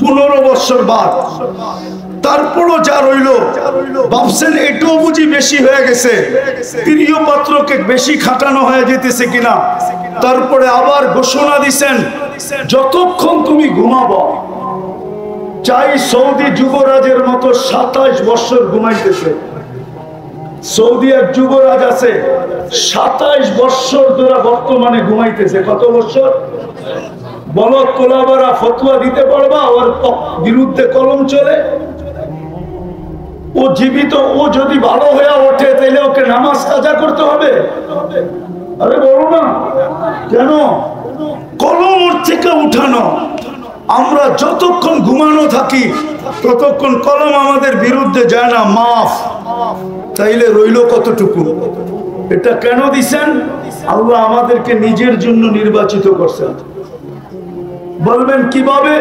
15 বছর বাদ তারপরও যা রইল, ভাবছেন এটাও বুঝি বেশি হয়ে গেছে, প্রিয় পাত্রকে বেশি খাটানো হয়ে যেতেছে কিনা। তারপরে আবার ঘোষণা দিছেন যতক্ষণ তুমি ঘুমাবো, চাই সৌদি যুবরাজের মতো 27 বছর ঘুমাইতেছে। সৌদি এক যুবরাজ আছে 27 বছর ধরে বর্তমানে ঘুমাইতেছে। কত বছর? বলো তোলাবারা ফতোয়া দিতে পারবা ওর বিরুদ্ধে কলম চলে? ও জীবিত, ও যদি ভালো হয়ে ওঠে তাহলে ওকে নামাজ কাজা করতে হবে? আরে বলো না কেন? কলম ওর থেকে উঠানো। আমরা যতক্ষণ ঘুমানো থাকি ততক্ষণ কলম আমাদের বিরুদ্ধে যায় না, মাফ। তাইলে রইল কতটুকু? এটা কেন দিছেন? আল্লাহ আমাদেরকে নিজের জন্য নির্বাচিত করছেন। বলবেন কিভাবে?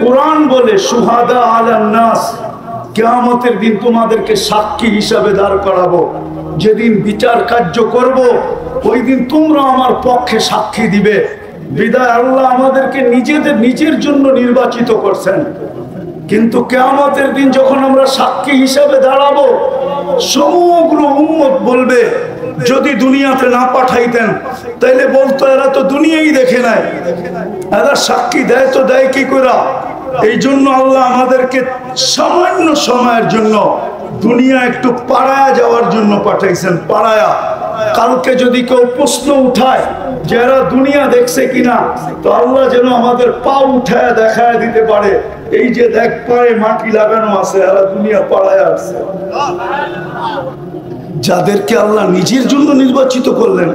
কোরআন বলে সুহাদা আলান নাস, কিয়ামতের দিন তোমাদেরকে সাক্ষী হিসাবে দাঁড় করাবো। যেদিন বিচার কার্য করব ওই দিন তোমরা আমার পক্ষে সাক্ষী দিবে। বিদায় আল্লাহ আমাদেরকে নিজের জন্য নির্বাচিত করছেন। কিন্তু কিয়ামতের দিন যখন আমরা সাক্ষী হিসাবে দাঁড়াবো, সমগ্র উম্মত বলবে যদি দুনিয়াতে না পাঠাইতেন তাইলে বলতো এরা তো দুনিয়াই দেখে নাই, এরা সাক্ষী দেয় তো দেয় কি করে? এই জন্য আল্লাহ আমাদেরকে সামান্য সময়ের জন্য দুনিয়া একটু পাড়ায়া যাওয়ার জন্য পাঠাইছেন। পাড়ায়া, কালকে যদি কেউ প্রশ্ন উঠায় যে এরা দুনিয়া দেখছে কিনা, তো আল্লাহ যেন আমাদের পা উঠায় দেখায় দিতে পারে, এই যে দেখ পায়ে মাটি লাগানো আছে, এরা দুনিয়া পাড়ায় আসছে। যাদেরকে আল্লাহ নিজের জন্য নির্বাচিত করলেন।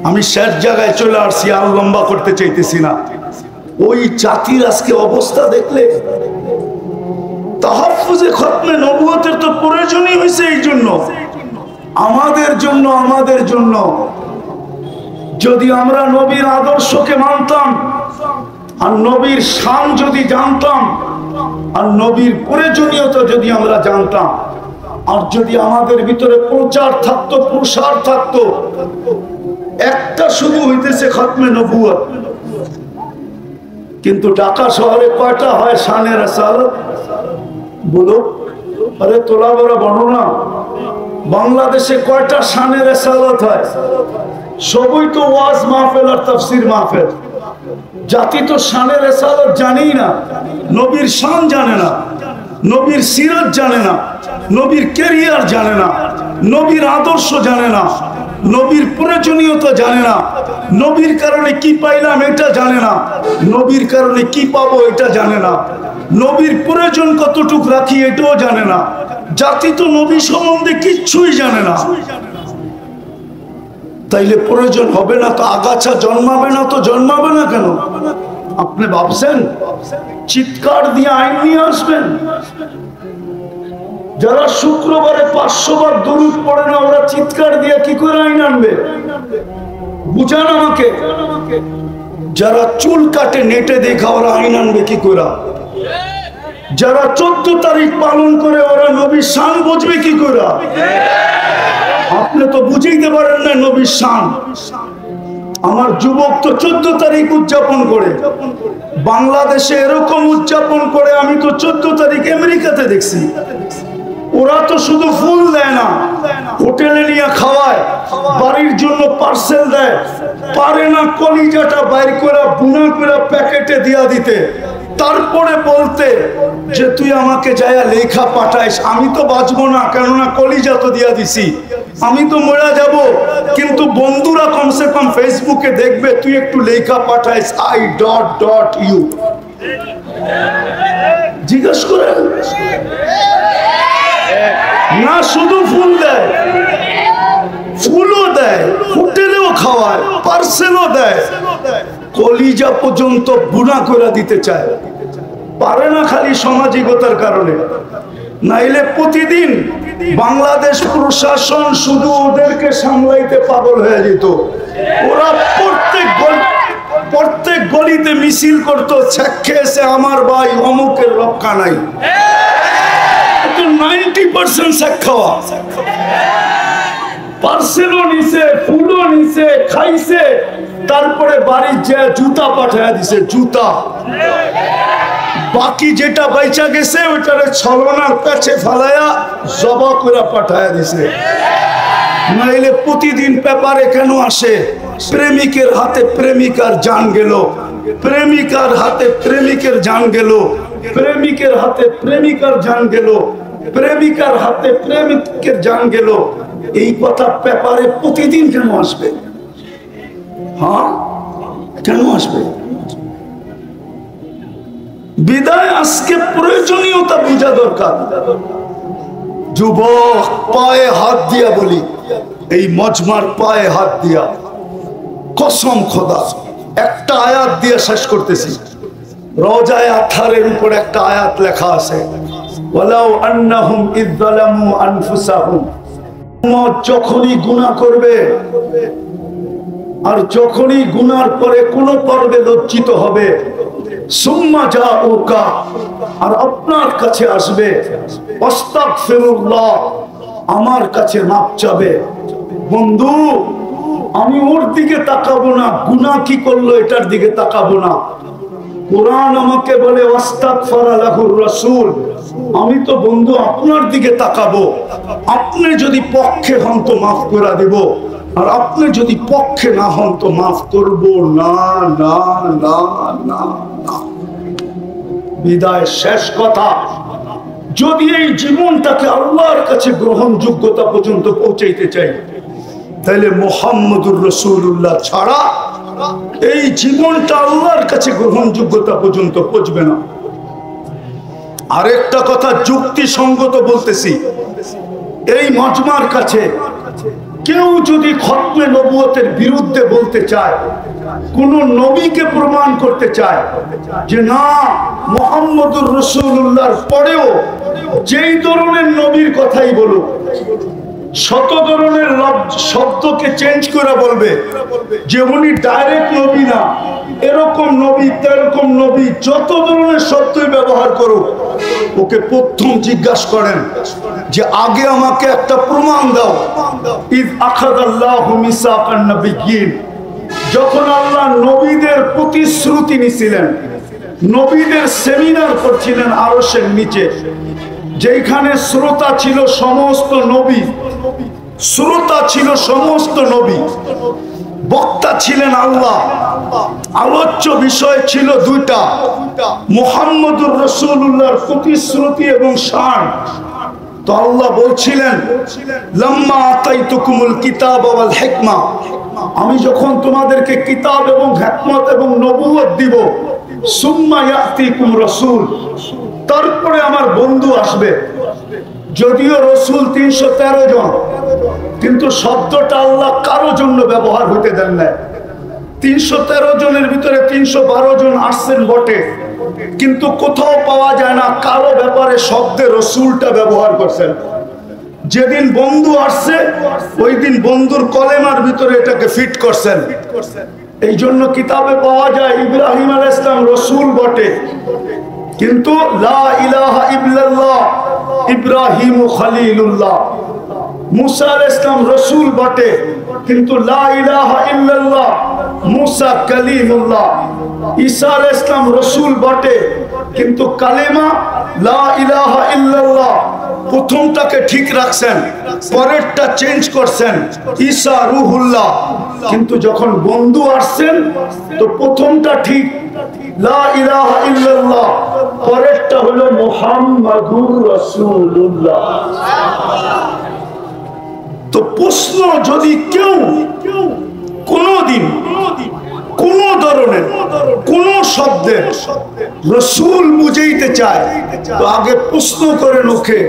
আমি শেষ জায়গায় চলে আসছি, আর লম্বা করতে চাইতেছি না। ওই জাতির আজকে অবস্থা দেখলে, তাহাফুজে খতমে নবুয়তের তো প্রয়োজনই হয়েছে এই জন্য, আমাদের জন্য। যদি আমরা নবীর আদর্শকে মানতাম আর নবীর শান যদি জানতাম আর নবীর প্রয়োজনীয়তা যদি আমরা জানতাম, আর যদি আমাদের ভিতরে প্রচার থাকতো, প্রসার থাকতো, একটা শুধু হইতেছে খতমে নবুয়ত। কিন্তু ঢাকা শহরে কয়টা হয় শানে রিসালাত? বলো, আরে তোলা বড় বর্ণনা। বাংলাদেশে কয়টা শানে রিসালাত হয়? সবই তো ওয়াজ মাহফিল আর তাফসীর মাহফিল। জাতি তো শানে রিসালাত জানেই না, নবীর শান জানে না, নবীর সিরাত জানে না, নবীর ক্যারিয়ার জানে না, নবীর আদর্শ জানে না, নবীর প্রয়োজনীয়তা জানে না, নবীর কারণে কি পাইলাম এটা জানে না, নবীর কারণে কি পাবো এটা জানে না, নবীর প্রয়োজন কতটুক রাখি এটাও জানে না। জাতি তো নবী সম্বন্ধে কিচ্ছুই জানে না। তাইলে প্রয়োজন হবে না তো, আগাছা জন্মাবে না তো জন্মাবে না কেন? আপনি ভাবছেন চিৎকার দিয়ে আইন নিয়ে আসবেন? যারা শুক্রবারে 500 বার দরুদ পড়ে না, ওরা চিৎকার দিয়ে কি করে আইন আনবে? বুঝান আমাকে। যারা চুল কাটে নেটে দেখা, ওরা আইন আনবে কি করে? যারা 14 তারিখ পালন করে, ওরা নবীর শান বুঝবে কি করে? আপনি তো বুঝাইতে পারেন না নবীর শান। আমার যুবক তো 14 তারিখ উদযাপন করে, বাংলাদেশে এরকম উদযাপন করে আমি তো 14 তারিখ আমেরিকাতে দেখছি। ওরা তো শুধু ফুল দেয় না, হোটেলে নিয়ে খাওয়ায়, বাড়ির জন্য পার্সেল দেয়, পারে না কলিজাটা বাইর করে বুনা করে প্যাকেটে দিয়া দিতে, তারপরে বলতে যে তুই আমাকে যায়া লেখা পাঠাইস। আমি তো বাঁচবো না, কেননা কলিজা তো দিয়া দিছি, আমি তো মরে যাব। কিন্তু বন্ধুরা কমসে কম ফেসবুকে দেখবে তুই একটু লেখা পাঠাইস I.U। জিজ্ঞেস করেন না, শুধু ফুল দেয়, ফুলও দেয়, হোটেলেও খাওয়ায়, পার্সেলও দেয়, কলিজা পর্যন্ত বুনা করে দিতে চায়। পারে না খালি সামাজিকতার কারণে, নাইলে প্রতিদিন বাংলাদেশ প্রশাসন শুধু ওদেরকে সামলাইতে পাগল হয়ে যেত। ওরা প্রত্যেক গলিতে মিছিল করতো, খেয়েছে আমার ভাই অমুকের রক্ষা নাই। 90% শেখ খাওয়া, পার্সেলও নিছে, ফুলও নিছে, খাইছে, তারপরে বাড়ির যে জুতা পাঠায় দিছে, জুতা। বাকি যেটা বাইচা গেছে ওইটারে ছলনার কাছে ফালায়া জবা করে পাঠায় দিছে। নাইলে প্রতিদিন পেপারে কেন আসে প্রেমিকের হাতে প্রেমিকার জান গেল, প্রেমিকার হাতে প্রেমিকের জান গেল, প্রেমিকের হাতে প্রেমিকার জান গেল, প্রেমিকার হাতে প্রেমিকের জান গেল। এই কথা পেপারে প্রতিদিন কেন আসবে? হ্যাঁ, কেন আসবে? বিদায় আজকে প্রয়োজনীয়তা বোঝা দরকার। যুবক, পায়ে হাত দিয়া বলি, এই মজমার পায়ে হাত দিয়া কসম খোদা, একটা আয়াত দিয়ে শেষ করতেছি। রওজায়ে আতহারের উপর একটা আয়াত লেখা আছে, ওয়ালাউ আন্নাহুম ইয যালামু আনফুসাহুম। যখনই গুনাহ করবে, আর যখনই গুনার পরে কোন পর্বে লজ্জিত হবে, সুম্মা জাউকা, আর আপনার কাছে আসবে, আস্তাগফিরুল্লাহ, আমার কাছে মাপ চাবে। বন্ধু, আমি ওর দিকে তাকাবো না, গুনাহ কি করলো এটার দিকে তাকাবো না। কোরআন আমাকে বলে ওয়াস্তাগফারা লাহুর রাসূল, আমি তো বন্ধু আপনার দিকে তাকাবো। আপনি যদি পক্ষে হন তো মাফ করে দেব, আর আপনি যদি পক্ষে না হন তো মাফ করব না। না না না না। বিদায় শেষ কথা, যদি এই জীবনটাকে আল্লাহর কাছে গ্রহণযোগ্যতা পর্যন্ত পৌঁছাইতে চাই, তাহলে মুহাম্মদুর রাসূলুল্লাহ ছাড়া এই জীবনটা আল্লাহর কাছে গ্রহণযোগ্যতা পর্যন্ত পৌঁছবে না। আরেকটা কথা যুক্তিসঙ্গত বলতেছি, এই মজমার কাছে কেউ যদি খতমে নবুয়তের বিরুদ্ধে বলতে চায়, কোন নবীকে প্রমাণ করতে চায় যে না মুহাম্মদুর রাসূলুল্লাহর পরেও যেই ধরনের নবীর কথাই বলো, শত ধরনের শব্দকে চেঞ্জ করে বলবে যে উনি ডাইরেক্ট নবী না, এরকম নবী, তেরকম নবী, যত ধরনের শব্দই ব্যবহার করুক, ওকে প্রথম জিজ্ঞাসা করেন যে আগে আমাকে একটা প্রমাণ দাও। ইয আখাযাল্লাহু মিসাকান নাবিয়্যিন, যখন আল্লাহ নবীদের প্রতিশ্রুতি নিছিলেন, নবীদের সেমিনার করছিলেন আরশের নিচে, যেখানে শ্রোতা ছিল সমস্ত নবী, শ্রোতা ছিল সমস্ত নবী, বক্তা ছিলেন আল্লাহ, আলোচ্য বিষয় ছিল দুইটা, মুহাম্মদুর রাসূলুল্লাহর প্রতিশ্রুতি এবং শান। তো আল্লাহ বলছিলেন লাম্মা আতাইতুকুমুল কিতাব ওয়াল হিকমা, আমি যখন তোমাদেরকে কিতাব এবং হিকমত এবং নবুয়ত দিব, সুম্মা ইয়াতিকুম রাসূল, তারপরে আমার বন্ধু আসবে। যদিও রসুল 313 জন, কিন্তু শব্দটা আল্লাহ কারো জন্য ব্যবহার হইতে দেন না। 313 জনের ভিতরে 312 জন আসছেন বটে, কিন্তু কোথাও পাওয়া যায় না কারো ব্যাপারে শব্দে রসুলটা ব্যবহার করছেন। যেদিন বন্ধু আসছে ওই দিন বন্ধুর কলেমার ভিতরে এটাকে ফিট করছেন। এই জন্য কিতাবে পাওয়া যায় ইব্রাহিম আলাইহিস সালাম রসুল বটে, কিন্তু লা ইলাহা ইল্লাল্লাহ ইব্রাহিম খলিলুল্লাহ। মুসা আলাইহিস সালাম রসুল বটে, কিন্তু লা ইলাহা ইল্লাল্লাহ মুসা কালিমুল্লাহ। ঈসা আলাইহিস সালাম রসুল বটে, কিন্তু কালেমা লা ইলাহা ইল্লাল্লাহ প্রথমটাকে ঠিক রাখছেন, পরেরটা চেঞ্জ করছেন ঈসা রুহুল্লাহ। কিন্তু যখন বন্ধু আসছেন তো প্রথমটা ঠিক লা ইলাহা ইল্লাল্লাহ, পরেরটা হলো মুহাম্মাদুর রাসূলুল্লাহ। তো প্রশ্ন, যদি কেউ কোনদিন কোন ধরনের কোন শব্দের রসুল বুঝাইতে চায় তো আগে প্রশ্ন করে ওকে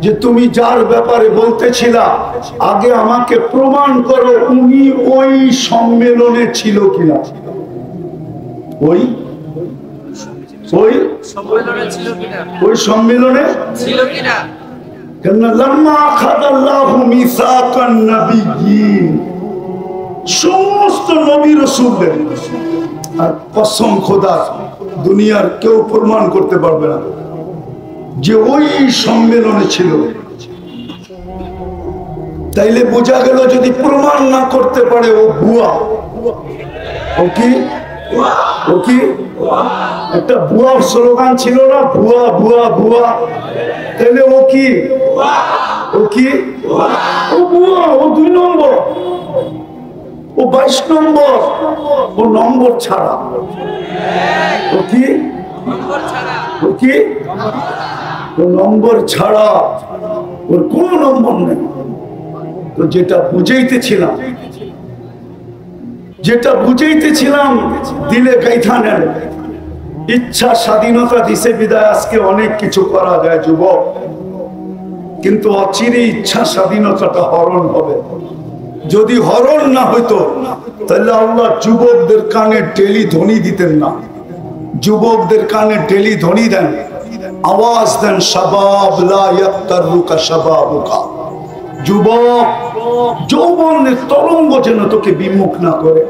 যে তুমি যার ব্যাপারে বলতেছিলা আগে আমাকে প্রমাণ করো উনি ওই সম্মেলনে ছিল কিনা, ওই সম্মেলনে ছিল কিনা। কেন লাম্মা আখাযাল্লাহু মিসাকান নাবিয়্যিন, সমস্ত নবী রাসূলদের, আর কসম খোদা দুনিয়ার কেউ প্রমাণ করতে পারবে না যে ওই সম্মেলনে ছিল। তাইলে বোঝা গেল যদি প্রমাণ না করতে পারে ও ভুয়া। ও কি একটা ভুয়া স্লোগান ছিল না, ভুয়া ভুয়া ভুয়া। তাইলে ও কি ও ভুয়া, ও 2 নম্বর, ও 22 নম্বর, ও নম্বর ছাড়া। ও নম্বর ছাড়া, ওর কোন নম্বর নেই। তো যেটা বুঝাইতেছিলাম দিলে গাইথা নেন। ইচ্ছা স্বাধীনতা দিছে বিদায় আজকে অনেক কিছু করা যায় যুবক, কিন্তু অচিরে ইচ্ছা স্বাধীনতাটা হরণ হবে। যদি হরণ না হইতো তাহলে আল্লাহ যুবকদের কানে ডেলি ধ্বনি দিতেন না। যুবকদের কানে ডেলি ধ্বনি দেন, আওয়াজ দেন, শাবাব লা ইয়াক্তারুকা শাবাবুকা। যুবক, যৌবনের তরঙ্গ যেন তোকে বিমুখ না করে।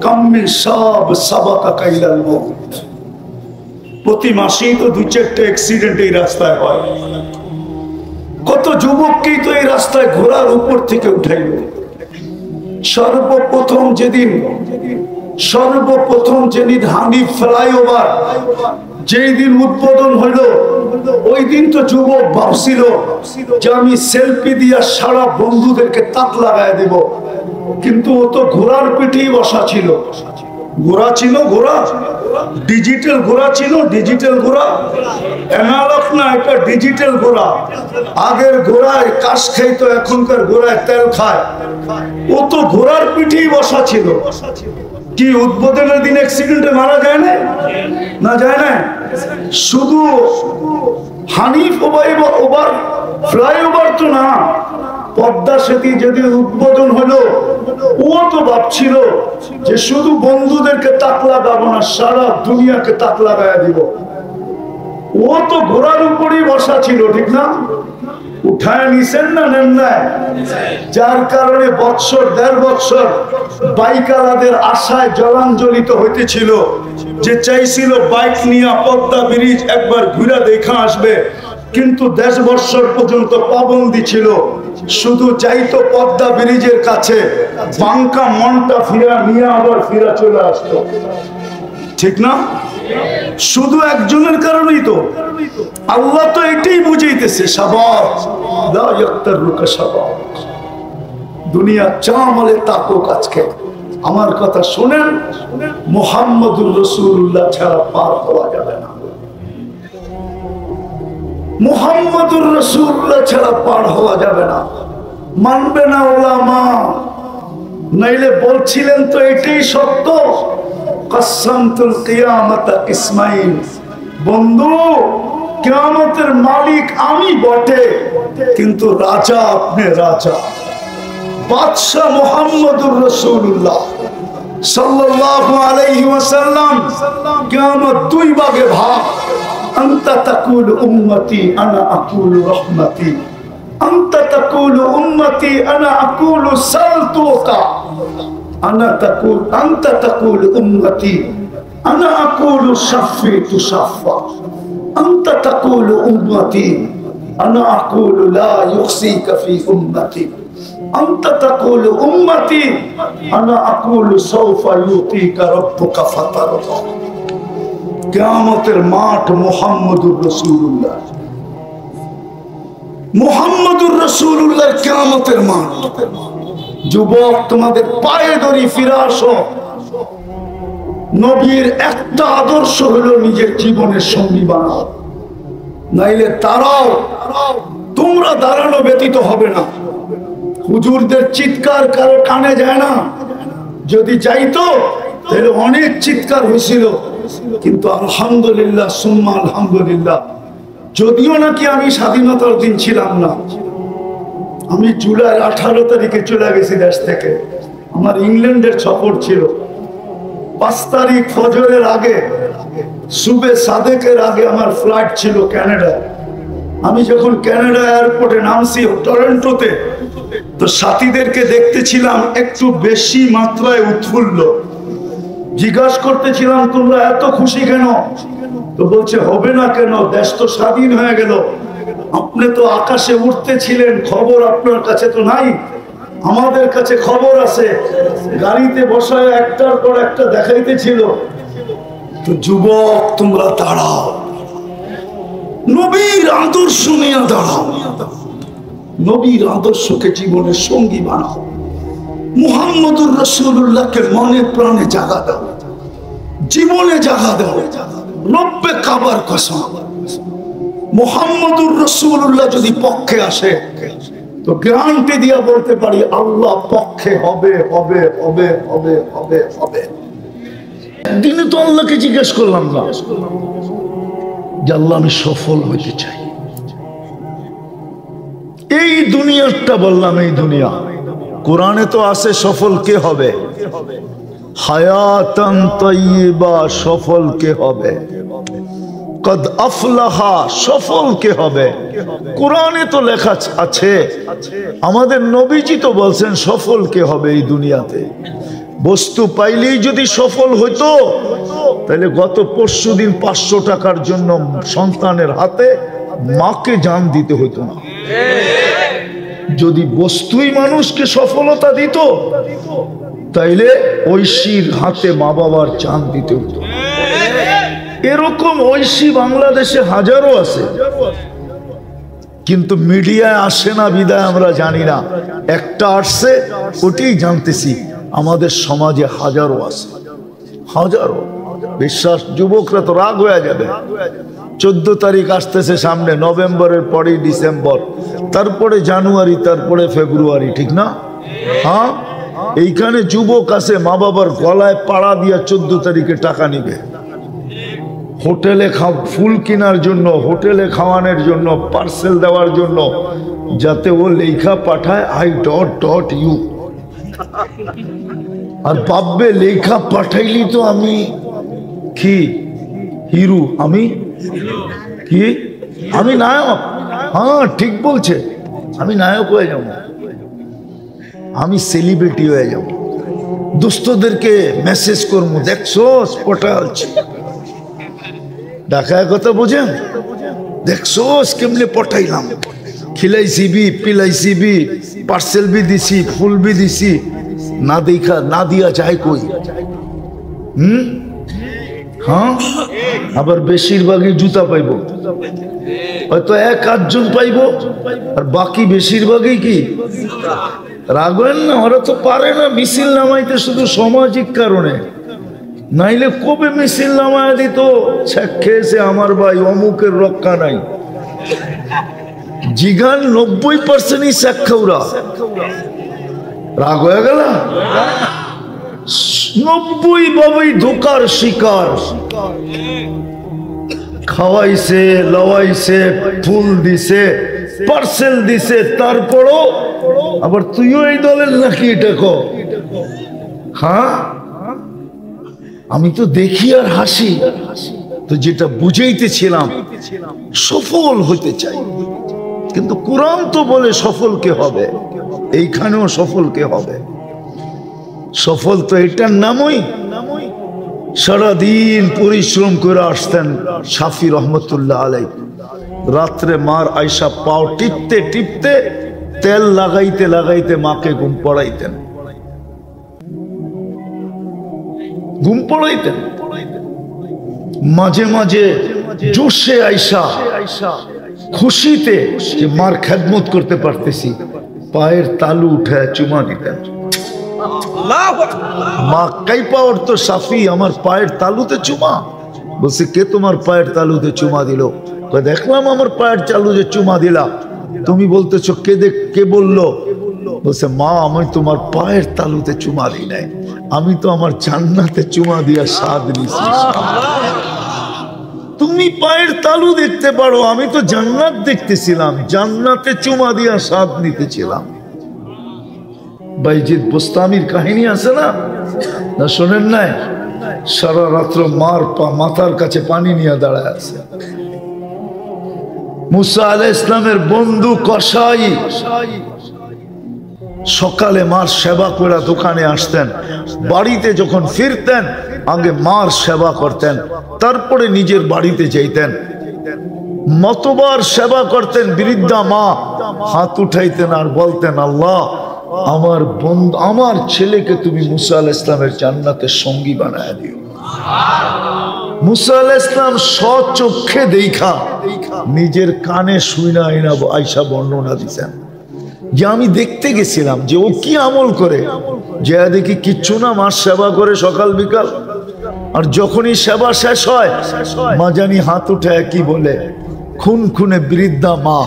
কাম্মে সাব সাবাকা কাইলাল মউত। প্রতি মাসেই তো 2-4টা অ্যাক্সিডেন্ট এই রাস্তায় হয়। কত যুবককেই তো এই রাস্তায় ঘোড়ার উপর থেকে উঠাইল। সর্বপ্রথম যেদিন হানিফ ফ্লাইওভার যেই দিন উদ্বোধন হইল, ওই দিন তো যুবক ভাবছিল যে আমি সেলফি দিয়া সারা বন্ধুদেরকে তাক লাগায় দেব, কিন্তু ও তো ঘোড়ার পিঠেই বসা ছিল। ঘোড়া ছিল, ঘোড়া ডিজিটাল ঘোড়া ছিল, ডিজিটাল ঘোড়া, অ্যানালগ না, এটা ডিজিটাল ঘোড়া। আগের ঘোড়ায় কাশ খাইতো, এখনকার ঘোড়ায় তেল খায়। ও তো ঘোড়ার পিঠেই বসা ছিল। কি উদ্বোধনের দিন অ্যাক্সিডেন্টে মারা যায় না যায় না? শুধু হানিফ ওভার ফ্লাইওভার তো না, পদ্মা সেতু যদি উদ্বোধন হলো, ও তো ভাবছিল যে শুধু বন্ধুদেরকে তাক লাগাবো না, সারা দুনিয়াকে তাক লাগাইয়া দিব। ও তো ঘোড়ার উপরই বসা ছিল, ঠিক না? উঠায় নিছেন না নেন নাই? যার কারণে বৎসর 1.5 বৎসর বাইকালাদের আশায় জলাঞ্জলিত হইতেছিল, যে চাইছিল বাইক নিয়ে পদ্মা ব্রিজ একবার ঘুরে দেখা আসবে, কিন্তু 1.5 বৎসর পর্যন্ত পাবন্দি ছিল। শুধু যাইতো পদ্মা ব্রিজের কাছে, বাঙ্কা মনটা ফিরা নিয়ে আবার ফিরা চলে আসতো, ঠিক না? শুধু একজনের কারণেই তো। আল্লাহ তো এটাই বুঝাইতেছে, শাবাব লা ইয়াক্তারুকা শাবাব। দুনিয়া চামলে তাকুক। আজকে আমার কথা শুনেন, মুহাম্মদুর রাসূলুল্লাহ ছাড়া পার হওয়া যাবে না। মুহাম্মদুর রাসূলুল্লাহ ছাড়া পার হওয়া যাবে না। মানবে না ওলামা, নাইলে বলছিলেন তো এটাই সত্য। কাসামতুল কিয়ামাতা ইসমাইল, বন্ধু কিয়ামতের মালিক আমি বটে, কিন্তু রাজা আপনি রাজা। বাদশাহ মুহাম্মদুর রাসূলুল্লাহ সাল্লাল্লাহু আলাইহি ওয়াসাল্লাম কিয়ামত দুই ভাগে ভাগ। আনতা তাকুলু উম্মতি আনা আকুলু রাহমাতি, আনতা তাকুলু উম্মতি আনা আকুলু সালতুকা, আনতা তাকুলু উম্মতি আনা আকুলু শাফি তুশাফা, আনতা তাকুলু উম্মতি আনা আকুলু লা ইউসিকা ফি উম্মতি, আনতা তাকুলু উম্মতি আনা আকুলু সাউফা ইউতিকা রাব্বুকা ফাতারদা। কিয়ামতের মাঠ মুহাম্মদুর রাসূলুল্লাহ, মুহাম্মদুর রাসূলুল্লাহ কিয়ামতের মাঠ। যুবক, তোমাদের পায়ে ধরি ফিরে আসো। নবীর একটা আদর্শ হলো নিজের জীবনের সঙ্গী বানাও, নাইলে তারাও তোমরা দাঁড়ানো ব্যতীত হবে না। হুজুরদের চিৎকার কারো কানে যায় না, যদি যাইতো তাহলে অনেক চিৎকার হয়েছিল। কিন্তু আলহামদুলিল্লাহ সুম্মা আলহামদুলিল্লাহ, যদিও নাকি আমি স্বাধীনতার দিন ছিলাম না, আমি জুলাই 18 তারিখে চলে গেছি দেশ থেকে। আমার ইংল্যান্ডের সফর ছিল। 5 তারিখ ফজরের আগে, সুবে সাদেকের আগে আমার ফ্লাইট ছিল কানাডায়। আমি যখন কানাডা এয়ারপোর্টে নামছি টরন্টোতে, তো সাথীদেরকে দেখতেছিলাম একটু বেশি মাত্রায় উৎফুল্ল। জিজ্ঞাসা করতেছিলাম, তোমরা এত খুশি কেন? তো বলছে, হবে না কেন, দেশ তো স্বাধীন হয়ে গেল। আপনি তো আকাশে উঠতেছিলেন, খবর আপনার কাছে তো নাই, আমাদের কাছে খবর আছে। গাড়িতে বসায় একটার পর একটা দেখাইতেছিল। তো যুবক, তোমরা দাঁড়াও, নবীর আদর্শ নিয়ে দাঁড়াও, নবীর আদর্শকে জীবনের সঙ্গী বানাও। মুহাম্মদুর রাসূলুল্লাহকে মনে প্রাণে জাগা দাও, জীবনে জাগা দাও। রব্বে কাবার কসম, মুহাম্মদুর রাসূলুল্লাহ যদি পক্ষে আসে তো গ্যারান্টি দিয়া বলতে পারি আল্লাহ পক্ষে হবে হবে হবে হবে হবে হবে। একদিনে তো আল্লাহকে জিজ্ঞেস করলাম না যে আল্লাহ আমি সফল হইতে চাই। এই দুনিয়াটা বললাম, এই দুনিয়া কোরআনে তো আছে সফল কে হবে, হায়াতান তাইয়্যিবা সফল কে হবে, কদ আফলাহা সফল কে হবে। কোরআনে তো লেখা আছে, আমাদের নবীজি তো বলছেন সফল কে হবে এই দুনিয়াতে। বস্তু পাইলেই যদি সফল হইতো তাহলে গত পরশুদিন 500 টাকার জন্য সন্তানের হাতে মাকে জান দিতে হইতো না। যদি বস্তুই মানুষকে সফলতা দিত তাইলে ঐশীর হাতে মা বাবার জান দিতে হতো। এরকম ঐশী বাংলাদেশে হাজারো আছে, কিন্তু মিডিয়ায় আসে না বিদায় আমরা জানি না। একটা আসছে, ওটাই জানতেছি। আমাদের সমাজে হাজারো আছে, হাজারো। বিশ্বাস, যুবকরা তো রাগ হয়ে যাবে। 14 তারিখ আসতেছে সামনে, নভেম্বরের পরেই ডিসেম্বর, তারপরে জানুয়ারি, তারপরে ফেব্রুয়ারি, ঠিক না? হ্যাঁ, এইখানে যুবক আছে মা বাবার গলায় পাড়া দিয়া 14 তারিখে টাকা নিবে হোটেলে ফুল কেনার জন্য, হোটেলে খাওয়ানোর জন্য, পার্সেল দেওয়ার জন্য, যাতে ও লেখা পাঠায় আই ডট ডট ইউ। আর ভাববে লেখা পাঠাইলি তো আমি কি হিরো, আমি কি, আমি নায়ক। হ্যাঁ ঠিক বলছে, আমি নায়ক হয়ে যাব, আমি সেলিব্রিটি হয়ে যাব। দোস্তদেরকে মেসেজ করবো, দেখছো পটালছি, ঢাকায় কথা বোঝেন, দেখছো কেমনে পটাইলাম, খিলাইছি বি, পিলাইছি বি, পার্সেল বি দিছি, ফুল বি দিছি। না দেখা না দিয়া যায় কই? হ্যাঁ, আবার বেশিরভাগই জুতা পাইব, হয়তো 1-8 জন পাইব, আর বাকি বেশিরভাগই কি রাখবেন না। ওরা তো পারে না মিছিল নামাইতে, শুধু সামাজিক কারণে, নাইলে কবে মিছিল নামায় দিত। খেয়েছে আমার ভাই, অমুকের রক্ষা নাই। জিগান 90%ই শেখাউরা, রাগ হয়ে গেল। 90 ভাবেই ধোকার শিকার। খাওয়াইছে, লওয়াইছে, ফুল দিছে, পার্সেল দিছে, তারপরও আবার তুইও এই দলের নাকি? এটা কো। হ্যাঁ, আমি তো দেখি আর হাসি। তো যেটা বুঝাইতেছিলাম, সফল হতে চাই, কিন্তু কোরআন তো বলে সফল কে হবে, এইখানেও সফল কে হবে? সফল তো এটার নামই। সারাদিন পরিশ্রম করে আসতেন শাফি রহমতুল্লাহ আলাইহি, রাত্রে মার আয়সা পাও টিপতে টিপতে, তেল লাগাইতে লাগাইতে মাকে ঘুম পড়াইতেন, ঘুম পড়াইতেন। মাঝে মাঝে জোশে আয়সা, খুশিতে যে মার খেদমত করতে পারতেছি, পায়ের তালু উঠে চুমা দিতেন। মা কাইপা উঠতো, শাফি আমার পায়ের তালুতে চুমা। বলছে, কে তোমার পায়ের তালুতে চুমা দিল? দেখলাম আমার পায়ের তালুতে চুমা দিলা। তুমি বলতেছো কে বললো? বলছে, মা আমি তোমার পায়ের তালুতে চুমা দিই নাই, আমি তো আমার জান্নাতে চুমা দিয়া স্বাদ নিছি। তুমি পায়ের তালু দেখতে পারো, আমি তো জান্নাত দেখতেছিলাম, জান্নাতে চুমা দিয়া স্বাদ নিতেছিলাম। বাইজিদ বোস্তামির কাহিনী আছে না, না শোনেন নাই? সারা রাত্র মার মাথার কাছে পানি নিয়ে দাঁড়ায় আছে। মুসা আলাইহিস সালামের বন্ধু কসাই সকালে মার সেবা করে দোকানে আসতেন, বাড়িতে যখন ফিরতেন আগে মার সেবা করতেন, তারপরে নিজের বাড়িতে যেতেন। মতবার সেবা করতেন। বৃদ্ধা মা হাত উঠাইতেন আর বলতেন, আল্লাহ আমার বন্ধু, আমার ছেলেকে তুমি মুসা আলাইহিস সালামের জান্নাতের সঙ্গী বানায় দিও। মুসা আলাইহিস সালাম স্বচক্ষে দেখা, নিজের কানে শুইনা আয়সা বর্ণনা দিতেন যে আমি দেখতে গেছিলাম যে ও কি আমল করে, যে দেখি কিচ্ছু না, মার সেবা করে সকাল বিকাল, আর যখনই সেবা শেষ হয় মা জানি হাত উঠে কি বলে, খুন খুনে বৃদ্ধা মা।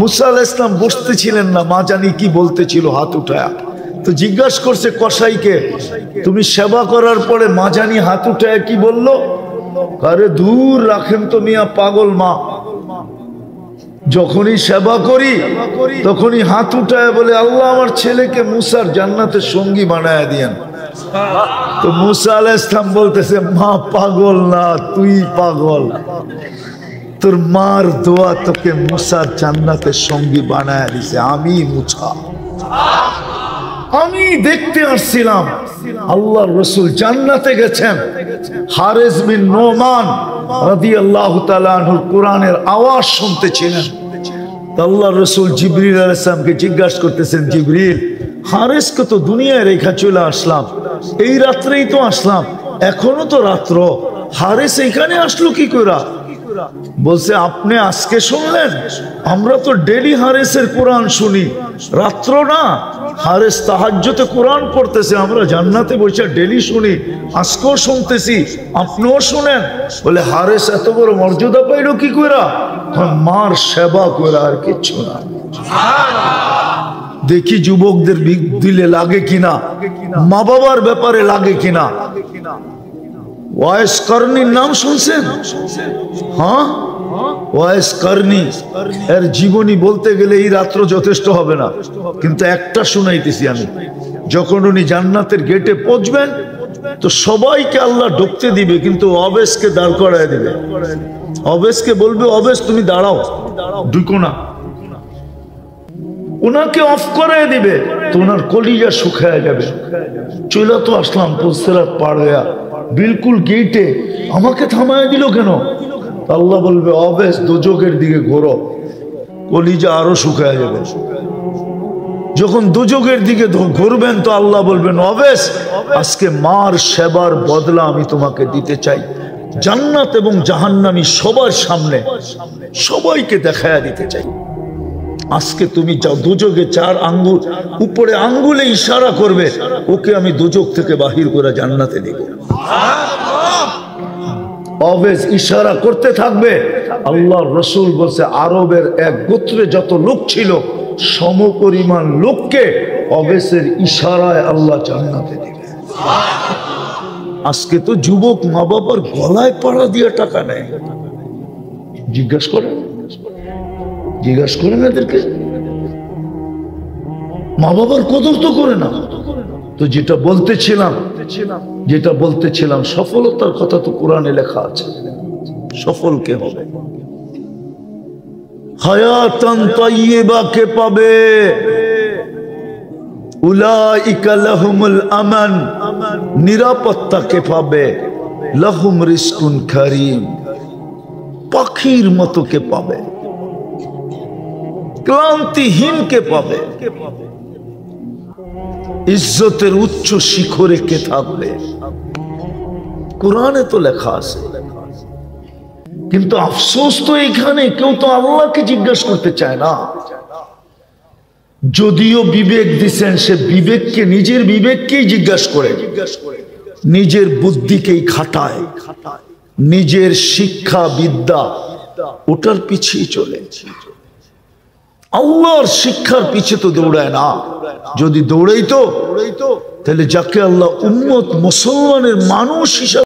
মুসা আলাইহিস সালাম বসতেছিলেন না, মা জানি কি বলতেছিল হাত উঠায়া। তো জিজ্ঞাসা করছে কসাইকে, তুমি সেবা করার পরে মা জানি হাত উঠায়া কি বললো? আরে দূর রাখেন তো মিয়া, পাগল মা। যখনই সেবা করি তখনই হাত উঠায় বলে, আল্লাহ আমার ছেলেকে মুসার জান্নাতের সঙ্গী বানায় দিয়েন। তো মুসা আলাইহিস সালাম বলতেছে, মা পাগল না, তুই পাগল। তোর মার দোয়া তোকে মুসার জান্নাতের সঙ্গী বানায় দিছে, আমি মুসা। আমি দেখতে আসছিলাম আল্লাহর রাসূল জান্নাতে গেছেন। হারিস বিন নোমান রাদিয়াল্লাহু তাআলা আনহুর কোরআনের আওয়াজ শুনতেছিলেন। আল্লাহর রাসূল জিবরিল আলাইহিস সালামকে জিজ্ঞাসা করতেছেন, জিবরিল হারিসকে তো দুনিয়ায় রেখা চলে আসলাম, এই রাত্রেই তো আসলাম, এখনো তো রাত্র, হারিস এখানে আসলো কি করে? বলছে, আপনি আজকে শুনলেন? আমরা তো ডেলি হারিসের কোরআন শুনি, রাত্র না। হারিস তাহাজ্জুদে কোরআন পড়তেছে, আমরা জান্নাতে বসে ডেলি শুনি, আজকেও শুনতেছি, আপনিও শুনেন। বলে, হারিস এত বড় মর্যাদা পাইল কি করে? মার সেবা করে, আর কিচ্ছু না। দেখি যুবকদের দিলে লাগে কিনা, মা বাবার ব্যাপারে লাগে কিনা। ওয়াইস করনির নাম শুনছেন? হ্যাঁ, ওয়াইস করনি এর জীবনী বলতে গেলে এই রাত্র যথেষ্ট হবে না, কিন্তু একটা শুনাইতেছি আমি। যখন উনি জান্নাতের গেটে পৌঁছবেন তো সবাইকে আল্লাহ ঢুকতে দিবে, কিন্তু অবেশকে দাঁড় করায় দিবে। অবেশকে বলবে, অবেশ তুমি দাঁড়াও, ঢুকো না। ওনাকে অফ করায় দিবে, তো ওনার কলিজা শুকায় যাবে। চলে তো আসলাম পুলসিরাত পার হইয়া, বিলকুল গেটে আমাকে থামায় দিল কেন? আল্লাহ বলবে, অবেশ দোজখের দিকে ঘোরো, কলিজা আরো শুকায় যাবে। যখন দোজখের দিকে ঘুরবেন তো আল্লাহ বলবেন, অবেশ আজকে মার সেবার বদলা আমি তোমাকে দিতে চাই। জান্নাত এবং জাহান্নামী সবার সামনে সবাইকে দেখায়া দিতে চাই। আজকে তুমি যাও দোজখে, 4 আঙ্গুল উপরে আঙ্গুলে ইশারা করবে, ওকে আমি দোজখ থেকে বাহির করে জান্নাতে দিব। অবেশ ইশারা করতে থাকবে। আল্লাহর রাসূল বলছে, আরবের এক গোত্রে যত লোক ছিল সমপরিমাণ লোককে অবেশের ইশারায় আল্লাহ জান্নাতে দিবে। আজকে তো যুবক মা বাবার গলায় পাড়া দিয়ে টাকা নেয়, জিজ্ঞাসা করেন এদেরকে। মা বাবার কদর তো করে না। তো যেটা বলতেছিলাম সফলতার কথা তো কোরআনে লেখা আছে। সফল কে হবে? হায়াতান তাইয়্যিবা কে পাবে? উলাইকা লাহুমুল আমান, নিরাপত্তা কে পাবে? লাহুম রিজকুন কারীম, পাখির মতো কে পাবে? ক্লান্তিহীন কে পাবে? ইজ্জতের উচ্চ শিখরে কে থাকবে? কোরআনে তো লেখা আছে। কিন্তু আফসোস তো এখানে কেউ তো আল্লাহকে জিজ্ঞাসা করতে চায় না। যদিও বিবেক দিচ্ছেন, সে বিবেককে, নিজের বিবেককেই জিজ্ঞাসা করে, নিজের বুদ্ধিকেই খাটায়, নিজের শিক্ষা বিদ্যা ওটার পিছিয়ে চলে। আল্লাহর শিক্ষার পিছে তো দৌড়ায় না। যদি দৌড়াইতো তাহলে যাকে আল্লাহ উম্মত মুসলমানের মানুষ হিসাবে